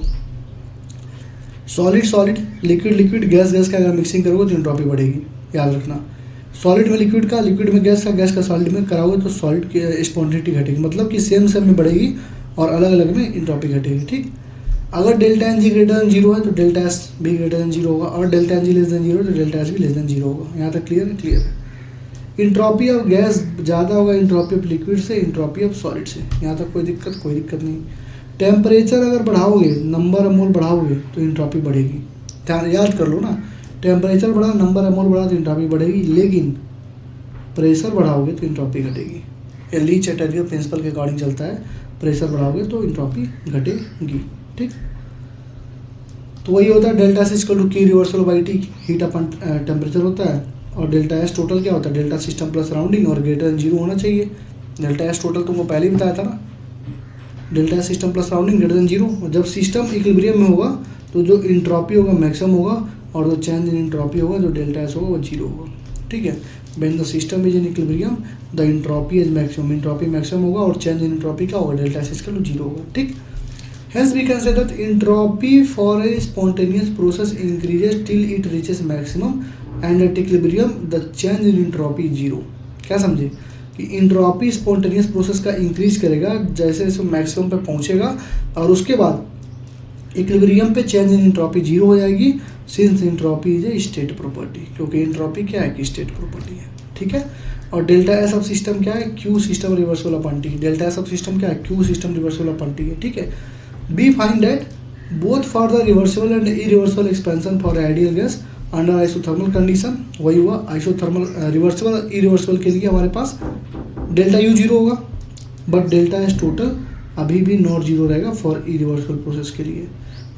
सॉलिड लिक्विड गैस का अगर मिक्सिंग करोगे तो एंट्रोपी बढ़ेगी, याद रखना। सॉलिड में लिक्विड में गैस का सॉलिड में कराओगे तो सॉलिड की स्पॉन्टेनिटी घटेगी, मतलब कि सेम में बढ़ेगी और अलग अलग में एंट्रोपी घटेगी। ठीक, अगर delta N g greater than zero है तो डेल्टा एस भी ग्रेटर देन जीरो होगा, और delta N g less than zero है तो डेल्टा एस भी लेस देन जीरो होगा। यहाँ तक क्लियर है। इंट्रोपी ऑफ गैस ज़्यादा होगा इंट्रोपी ऑफ लिक्विड से, इंट्रोपी ऑफ सॉलिड से। यहाँ तक कोई दिक्कत नहीं। टेम्परेचर अगर बढ़ाओगे, नंबर ऑफ मोल बढ़ाओगे तो इंट्रोपी बढ़ेगी। याद कर लो ना, टेम्परेचर बढ़ा, नंबर ऑफ मोल बढ़ा तो इंट्रोपी बढ़ेगी, लेकिन प्रेशर बढ़ाओगे तो इंट्रोपी घटेगी। ये ली चैटर्जी प्रिंसिपल के अकॉर्डिंग चलता है, प्रेशर बढ़ाओगे तो इंट्रोपी घटेगी। ठीक, तो वही होता है डेल्टा एस इक्वल टू की reversal by T, heat upon temperature होता है, और डेल्टा एस टोटल क्या होता है, डेल्टा सिस्टम प्लस सराउंडिंग, और ग्रेटर देन जीरो होना चाहिए। डेल्टा एस टोटल तुमको पहले ही बताया था ना, delta S system plus surrounding greater than zero. जब सिस्टम इक्विलिब्रियम में होगा तो जो इंट्रोपी होगा मैक्सिमम होगा, और जो चेंज इन इंट्रोपी होगा, जो डेल्टा एस होगा वो जीरो होगा। ठीक है, when the system is in equilibrium the entropy is maximum, entropy maximum होगा और चेंज इन इंट्रोपी क्या होगा, delta S equal to zero होगा। ठीक, hence we can say that entropy for a spontaneous process increases till it reaches maximum and at equilibrium the change in entropy is zero। क्या समझे कि entropy spontaneous process का increase करेगा जैसे जैसे maximum पे पहुंचेगा, और उसके बाद इक्विलिब्रियम पे चेंज इन इंट्रोपी जीरो हो जाएगी, since entropy is a state property, क्योंकि इंट्रोपी क्या है कि स्टेट प्रॉपर्टी है। ठीक है, और डेल्टा एस ऑफ सिस्टम क्या है, Q system reversal upon T. Delta S of system क्या है, Q system reversal upon T है। ठीक है, we find that both for the reversible and irreversible expansion for ideal gas under isothermal condition, वही हुआ isothermal reversible irreversible के लिए हमारे पास डेल्टा यू जीरो होगा, बट डेल्टा एस टोटल अभी भी नॉट जीरो रहेगा फॉर इरिवर्सिबल प्रोसेस के लिए।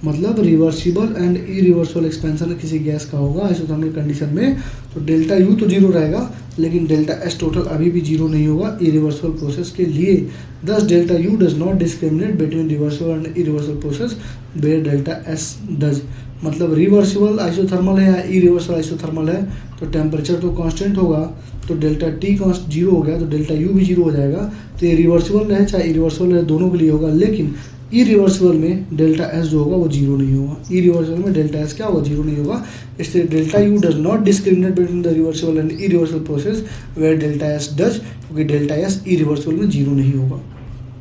मतलब रिवर्सिबल एंड इरिवर्सिबल एक्सपेंशन किसी गैस का होगा आइसोथर्मल कंडीशन में तो डेल्टा यू तो जीरो रहेगा, लेकिन डेल्टा एस टोटल अभी भी जीरो नहीं होगा इरिवर्सिबल प्रोसेस के लिए। Thus delta U does not discriminate between reversible and irreversible process where delta S does. मतलब रिवर्सिबल आइसोथर्मल है या इरिवर्सिबल आइसोथर्मल है तो टेम्परेचर तो कांस्टेंट होगा, तो डेल्टा टी जीरो हो गया तो डेल्टा यू भी जीरो हो जाएगा। तो ये रिवर्सिबल रहे चाहे इरिवर्सिबल रहे दोनों के लिए होगा, लेकिन इरिवर्सिबल में डेल्टा एस जो होगा वो जीरो नहीं होगा। इरिवर्सिबल में डेल्टा एस क्या होगा, जीरो नहीं होगा। इसलिए delta U does not discriminate between the reversible and irreversible process where delta S does, क्योंकि डेल्टा एस इरिवर्सिबल में जीरो नहीं होगा।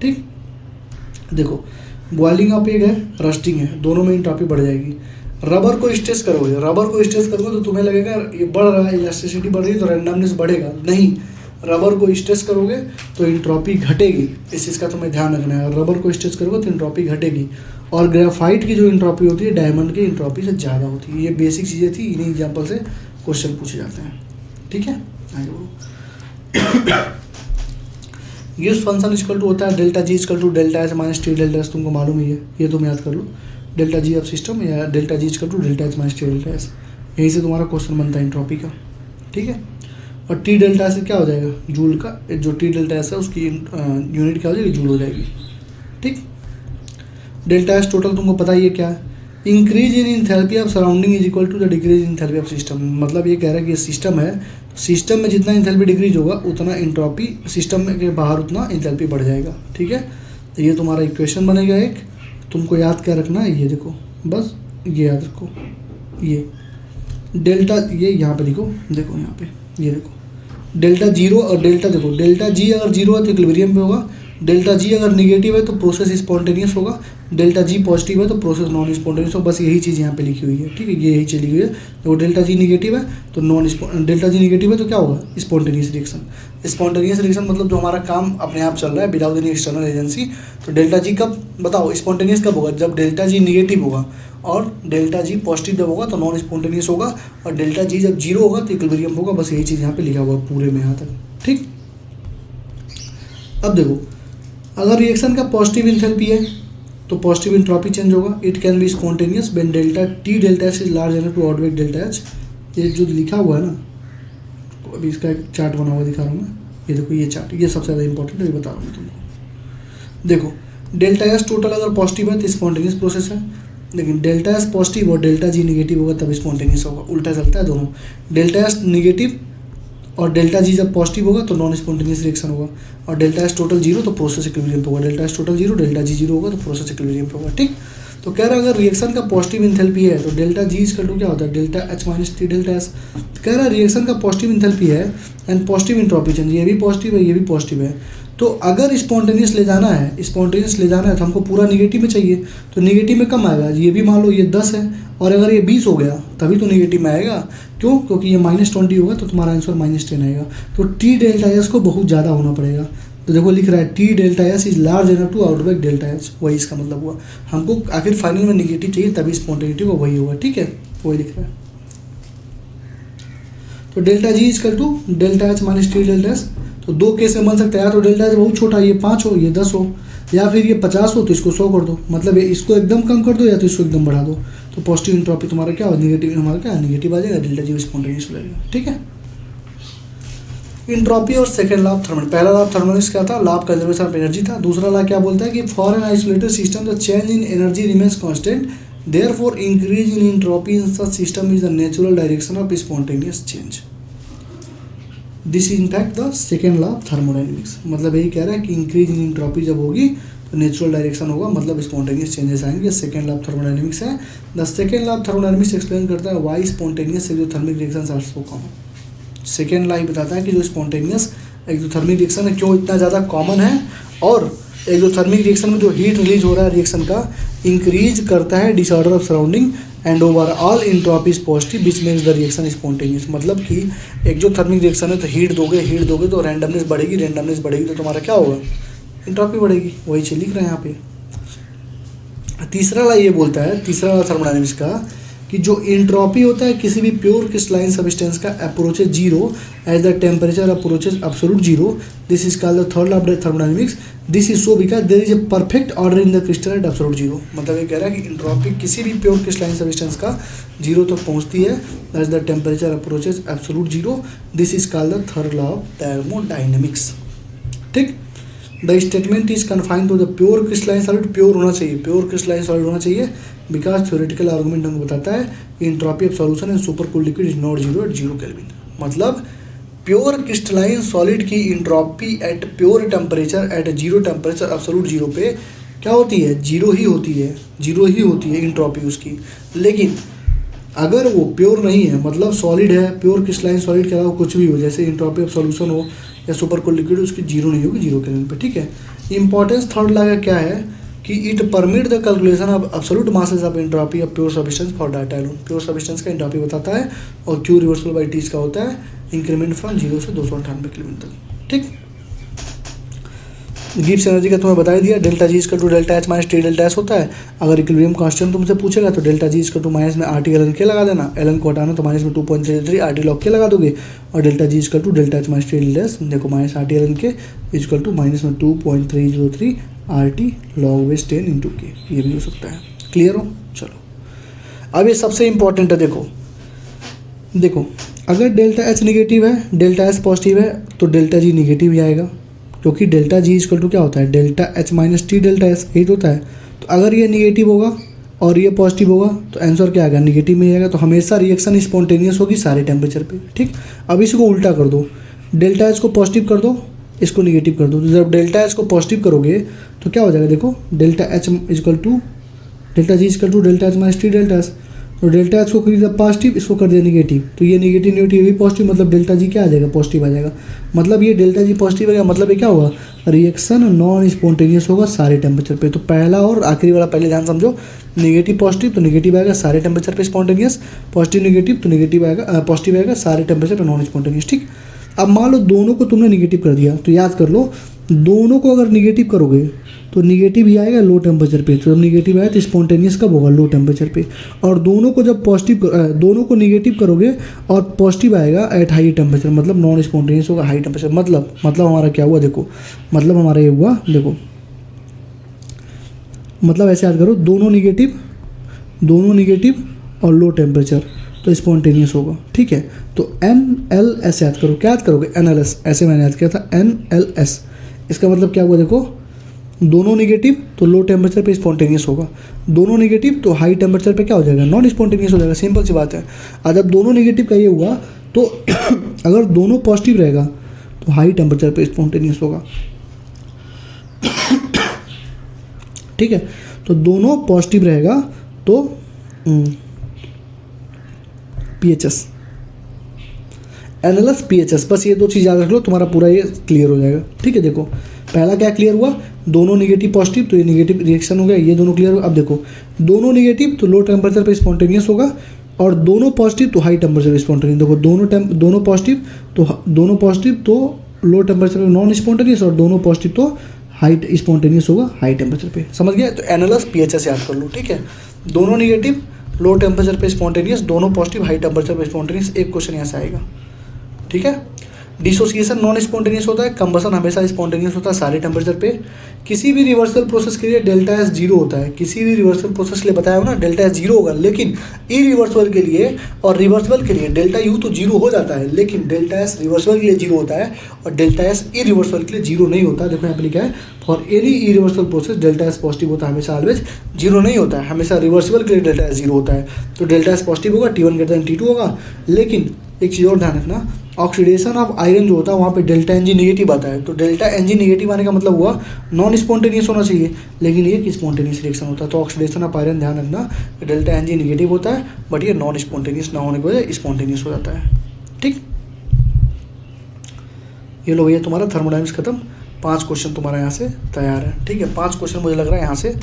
ठीक, देखो बॉइलिंग ऑफ एग है, रस्टिंग है, दोनों में इंट्रोपी बढ़ जाएगी। रबर को स्ट्रेस करोगे तो तुम्हें लगेगा ये बढ़ रहा है, इलास्टिसिटी बढ़ रही है तो रैंडमनेस बढ़ेगा, नहीं। रबर को स्ट्रेस करोगे तो इंट्रॉपी घटेगी, इस चीज़ का तुम्हें ध्यान रखना है। रबर को स्ट्रेस करोगे तो इंट्रॉपी घटेगी। और ग्रेफाइट की जो इंट्रॉपी होती है डायमंड की इंट्रॉपी से ज़्यादा होती है। ये बेसिक चीज़ें थी, इन्हीं एग्जाम्पल से क्वेश्चन पूछे जाते हैं, ठीक है। आगे बोलो। गिब्स फंक्शन इक्वल टू होता है delta G equal to delta H minus T delta S, तुमको मालूम ही है, ये तुम याद कर लो। डेल्टा जी ऑफ सिस्टम या delta G equal to delta H minus T delta S, यहीं से तुम्हारा क्वेश्चन बनता है इंट्रॉपी का, ठीक है। और टी डेल्टा से क्या हो जाएगा, जूल का, जो टी डेल्टा एस है उसकी यूनिट क्या हो जाएगी, जूल हो जाएगी, ठीक। डेल्टा एस टोटल तुमको पता ही है क्या है, increase in enthalpy of surrounding is equal to the decrease in enthalpy of system. मतलब ये कह रहा है कि सिस्टम है, सिस्टम में जितना इंथैल्पी डिक्रीज होगा उतना इंट्रॉपी सिस्टम के बाहर उतना इंथैल्पी बढ़ जाएगा, ठीक है। तो ये तुम्हारा इक्वेशन बनेगा एक, तुमको याद क्या रखना है, ये देखो, बस ये याद रखो, ये डेल्टा, ये यहाँ पे देखो यहाँ पे, ये देखो डेल्टा जीरो और डेल्टा, देखो डेल्टा जी अगर जीरो है तो इक्विलिब्रियम पे होगा, डेल्टा जी अगर निगेटिव है तो प्रोसेस स्पॉन्टेनियस होगा, डेल्टा जी पॉजिटिव है तो प्रोसेस नॉन स्पॉन्टेनियस होगा। बस यही चीज़ यहाँ पे लिखी हुई है, ठीक है, ये यही चीज़ लिखी हुई है। तो डेल्टा जी निगेटिव है तो डेल्टा जी निगेटिव है तो क्या होगा, स्पॉन्टेनियस रिएक्शन। स्पॉन्टेनियस रिएक्शन मतलब जो हमारा काम अपने आप चल रहा है विदाउट एनी एक्सटर्नल एजेंसी। तो डेल्टा जी कब, बताओ स्पॉन्टेनियस कब होगा, जब डेल्टा जी निगेटिव होगा और डेल्टा जी पॉजिटिव जब होगा तो नॉन स्पॉन्टेनियस होगा, और डेल्टा जी जब जीरो होगा तो इक्विलिब्रियम होगा। बस यही चीज़ यहाँ पे लिखा हुआ है पूरे में यहाँ तक, ठीक। अब देखो, अगर रिएक्शन का पॉजिटिव इंथैल्पी है तो पॉजिटिव इंट्रॉपी चेंज होगा, it can be spontaneous when delta T delta H is large enough to outweigh delta H. ये जो लिखा हुआ है ना, अभी इसका एक चार्ट बना हुआ दिखा रहा हूँ मैं, ये देखो ये चार्ट, ये सबसे ज़्यादा इंपॉर्टेंट है, ये बता रहा हूँ मैं तुमको। देखो डेल्टा एच टोटल अगर पॉजिटिव है तो स्पॉन्टेनियस प्रोसेस है, लेकिन डेल्टा एच पॉजिटिव और डेल्टा जी निगेटिव होगा तब स्पॉन्टेनियस होगा, उल्टा चलता है दोनों। डेल्टा एच निगेटिव और डेल्टा जी जब पॉजिटिव होगा तो नॉन स्पॉन्टेनियस रिएक्शन होगा, और डेल्टा एस टोटल जीरो तो प्रोसेस इक्विलिब्रियम पे होगा, delta S total zero delta G zero होगा तो प्रोसेस इक्विलिब्रियम पे होगा, ठीक। तो कह रहा है अगर रिएक्शन का पॉजिटिव इंथैल्पी है तो डेल्टा जी इक्वल टू क्या होता है, delta H minus T delta S. कह रहा है रिएक्शन का पॉजिटिव इंथैल्पी है एंड पॉजिटिव इंट्रॉपी चेंज, ये भी पॉजिटिव है ये भी पॉजिटिव है। तो अगर स्पॉन्टेनियस ले जाना है तो हमको पूरा निगेटिव में चाहिए, तो निगेटिव में कम आएगा, ये भी मान लो ये 10 है और अगर ये 20 हो गया तभी तो निगेटिव में आएगा, क्यों, क्योंकि ये -20 होगा तो तुम्हारा आंसर -10 आएगा। तो टी डेल्टा एस को बहुत ज़्यादा होना पड़ेगा। तो देखो लिख रहा है T delta S is large enough to outweigh delta H, वही इसका मतलब हुआ, हमको आखिर फाइनल में निगेटिव चाहिए तभी स्पॉन्टेनिटी को वही होगा, ठीक है, वही लिख रहा है। तो delta G equal to delta H minus T delta S, तो दो केस में बन सकता है, या तो डेल्टा एच बहुत छोटा, ये 5 हो, ये 10 हो, या फिर ये 50 हो तो इसको 100 कर दो, मतलब इसको एकदम कम कर दो या तो इसको एकदम बढ़ा दो। तो पॉजिटिव इंट्रॉपी तुम्हारा क्या हो, निगेटिव हमारा क्या निगेटिव आ जाएगा, डेल्टा जी स्पॉन्टेनियस हो जाएगा, ठीक है। इंट्रॉपी और सेकंड लॉ ऑफ थर्मोडायनामिक्स, पहला लॉ ऑफ थर्मोडायनामिक्स क्या था, law of conservation of energy था। दूसरा लॉ क्या बोलता है कि for an isolated system the change in energy remains constant, therefore increase in entropy in such system is the natural direction of spontaneous change. This is in fact the second law of thermodynamics. मतलब यही कह रहा है कि increase in entropy जब होगी तो natural direction होगा, मतलब स्पॉन्टेनियस चेंजेस आएंगे। सेकेंड लॉ ऑफ थर्मोडायनामिक्स है। The second law of thermodynamics explain करता है why spontaneous exothermic reactions are so common. Second law ही बताता है कि जो स्पॉन्टेनियस एक्सोथर्मिक रिएक्शन है क्यों इतना ज़्यादा कॉमन है, और एक्सोथर्मिक रिएक्शन में जो हीट रिलीज हो रहा है रिएक्शन का इंक्रीज करता है disorder of surrounding and overall entropy is positive which makes the reaction spontaneous. मतलब कि एक्सोथर्मिक रिएक्शन है तो हीट दोगे तो रैंडमनेस बढ़ेगी तो तुम्हारा क्या होगा, एंट्रोपी बढ़ेगी। वही चीज लिख रहे हैं यहाँ पे। तीसरा लॉ ये बोलता है, तीसरा लॉ थर्मोडायनामिक्स का, कि जो एंट्रोपी होता है किसी भी प्योर क्रिस्टलाइन सब्सटेंस का approaches zero as the temperature approaches absolute zero, this is called the third law of thermodynamics. This is so because there is a perfect order in the crystal at absolute zero. मतलब ये कह रहा है कि entropy किसी भी pure crystalline substance का zero तक पहुंचती है as the temperature approaches absolute zero. This is called the third law of thermodynamics, ठीक। The statement is confined to the pure crystalline solid, pure होना चाहिए, प्योर क्रिस्टलाइन सॉलिड होना चाहिए, because theoretical argument हमको बताता है entropy of solution in super cooled liquid is not zero at 0 kelvin. मतलब pure crystalline solid की entropy at pure temperature at 0 temperature absolute zero पे क्या होती है, जीरो ही होती है एंट्रोपी उसकी। लेकिन अगर वो प्योर नहीं है, मतलब सॉलिड है, प्योर क्रिस्टलाइन सॉलिड के अलावा कुछ भी हो, जैसे एंट्रोपी ऑफ सॉल्यूशन हो या सुपर कूल्ड लिक्विड, उसकी जीरो नहीं होगी 0 केल्विन पे, ठीक है। इंपॉर्टेंस थर्ड लॉ का क्या है, कि it permit the calculation of absolute masses of entropy of pure substance for data alone. Pure substance का एंट्रोपी बताता है और क्यू रिवर्सल बाई टी का होता है इंक्रीमेंट फ्रॉम 0 से 298 केल्विन तक। ठीक, गिब्स एनर्जी का तुम्हें बता ही दिया, delta G equal to delta H minus T delta S होता है। अगर इक्विलिब्रियम कांस्टेंट तुमसे पूछेगा तो delta G equal to minus में R T L N K लगा देना, एल एन को हटाना तो माइनस में 2.33 आर टी लॉग के लगा दोगे, और delta G equal to delta H minus T delta S देखो minus R T L N K equal to minus में 2.303 R T log base 10 into K, ये भी हो सकता है। क्लियर हो? चलो अब ये सबसे इंपॉर्टेंट है, देखो अगर डेल्टा एच निगेटिव है, डेल्टा एस पॉजिटिव है तो डेल्टा जी निगेटिव ही आएगा, क्योंकि डेल्टा जी इक्वल टू क्या होता है, delta H minus T delta S, यही तो होता है। तो अगर ये निगेटिव होगा और ये पॉजिटिव होगा तो आंसर क्या आएगा, निगेटिव में आएगा। तो हमेशा रिएक्शन स्पॉन्टेनियस होगी सारे टेम्परेचर पे। ठीक, अब इसको उल्टा कर दो, डेल्टा एच को पॉजिटिव कर दो, इसको निगेटिव कर दो। तो जब डेल्टा एच को पॉजिटिव करोगे तो क्या हो जाएगा, देखो delta H equal to delta G equal to delta H minus T delta S. तो डेल्टा एच को कर दिया पॉजिटिव, इसको कर दिया निगेटिव, तो ये निगेटिव नेगेटिव भी पॉजिटिव, मतलब डेल्टा जी क्या आ जाएगा, पॉजिटिव आ जाएगा। मतलब ये डेल्टा जी पॉजिटिव आ गया, मतलब ये क्या होगा, रिएक्शन नॉन स्पॉन्टेनियस होगा सारे टेम्परेचर पे। तो पहला और आखिरी वाला पहले ध्यान समझो, निगेटिव पॉजिटिव तो निगेटिव आएगा सारे टेम्परेचर पे स्पॉन्टेनियस, पॉजिटिव निगेटिव तो निगेटिव आएगा, पॉजिटिव आएगा सारे टेम्परेचर पे नॉन स्पॉन्टेनियस। ठीक, अब मान लो दोनों को तुमने निगेटिव कर दिया, तो याद कर लो दोनों को अगर निगेटिव करोगे तो निगेटिव ही आएगा लो टेम्परेचर पे। तो जब निगेटिव आया तो स्पॉन्टेनियस कब होगा, लो टेम्परेचर पे। और दोनों को जब पॉजिटिव दोनों को निगेटिव करोगे और पॉजिटिव आएगा एट हाई टेम्परेचर, मतलब नॉन स्पॉन्टेनियस होगा हाई टेम्परेचर। मतलब हमारा क्या हुआ, देखो मतलब हमारा ये हुआ, देखो मतलब ऐसे याद करो, दोनों निगेटिव और लो टेम्परेचर तो स्पॉन्टेनियस होगा। ठीक है, तो NLS याद करो, क्या याद करोगे, NLS, ऐसे मैंने याद किया था NLS। इसका मतलब क्या हुआ, देखो दोनों निगेटिव तो लो टेम्परेचर पे स्पॉन्टेनियस होगा, दोनों निगेटिव तो हाई टेम्परेचर पे क्या हो जाएगा, नॉन स्पॉन्टेनियस हो जाएगा। सिंपल सी बात है। और जब दोनों निगेटिव का ये हुआ तो अगर दोनों पॉजिटिव रहेगा तो हाई टेम्परेचर पे स्पॉन्टेनियस होगा। ठीक है, तो दोनों पॉजिटिव रहेगा तो PHS, NLS PHS, बस ये दो चीज़ याद रख लो, तुम्हारा पूरा ये क्लियर हो जाएगा। ठीक है, देखो पहला क्या क्लियर हुआ, दोनों निगेटिव पॉजिटिव तो ये निगेटिव रिएक्शन हो गया, ये दोनों क्लियर हुआ। अब देखो दोनों निगेटिव तो लो टेम्परेचर पे स्पॉन्टेनियस होगा और दोनों पॉजिटिव तो हाई टेम्परेचर पे स्पॉन्टेनियस। देखो दोनों पॉजिटिव तो लो टेम्परेचर पे नॉन स्पॉन्टेनियस और दोनों पॉजिटिव तो हाई स्पॉन्टेनियस होगा हाई टेम्परेचर पे। समझ गया? तो NLS PHS याद कर लो। ठीक है, दोनों निगेटिव लो टेम्परेचर पे स्पॉन्टेनियस, दोनों पॉजिटिव हाई टेम्परेचर पे स्पॉन्टेनियस। एक क्वेश्चन यहाँ से आएगा। ठीक है, डिसोसिएशन नॉन स्पॉन्टेनियस होता है, कंबसन हमेशा स्पॉन्टेनियस होता है सारे टेम्परेचर पे। किसी भी रिवर्सल प्रोसेस के लिए डेल्टा एस जीरो होता है, किसी भी रिवर्सल प्रोसेस के लिए बताया हो ना डेल्टा एस जीरो होगा, लेकिन इरिवर्सिबल के लिए और रिवर्सिबल के लिए डेल्टा यू तो जीरो हो जाता है, लेकिन डेल्टा एस रिवर्सिबल के लिए जीरो होता है और डेल्टा एस इरिवर्सिबल के लिए जीरो नहीं होता। देखो यहाँ पे लिखा है for any irreversible process delta S positive होता है, हमेशा ऑलवेज जीरो नहीं होता है, हमेशा रिवर्सिबल के लिए डेल्टा एस जीरो होता है। तो डेल्टा एस पॉजिटिव होगा, T1 ग्रेटर देन T2 होगा। लेकिन एक चीज़ और ध्यान रखना, ऑक्सीडेशन ऑफ आयरन जो होता है वहाँ पे डेल्टा एनजी नेगेटिव आता है। तो डेल्टा एनजी नेगेटिव आने का मतलब हुआ नॉन स्पॉन्टेनियस होना चाहिए, लेकिन ये स्पॉन्टेनियस रिएक्शन होता है। तो ऑक्सीडेशन ऑफ आयरन ध्यान रखना, डेल्टा एनजी नेगेटिव होता है बट ये नॉन स्पॉन्टेनियस ना होने की वजह स्पॉन्टेनियस हो जाता है। ठीक, ये लो भैया तुम्हारा थर्मोडायनामिक्स खत्म। 5 क्वेश्चन तुम्हारा यहाँ से तैयार है। ठीक है, 5 क्वेश्चन मुझे लग रहा है यहाँ से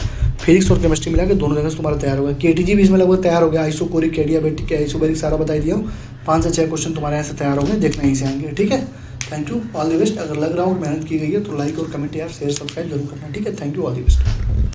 फिजिक्स और केमिस्ट्री मिला के दोनों जगह से तुम्हारा तैयार होगा। KTG भी इसमें लगभग तैयार हो गया, आइसोकोरिक एडियाबेटिक आइसोबैरिक सारा बता दिया हूँ। 5 से 6 क्वेश्चन तुम्हारे यहाँ से तैयार होंगे, देखना ही से आएंगे। ठीक है, thank you, all the best. अगर लग रहा हो मेहनत की गई है तो लाइक और कमेंट यार शेयर सब्सक्राइब जरूर करना। ठीक है, thank you, all the best.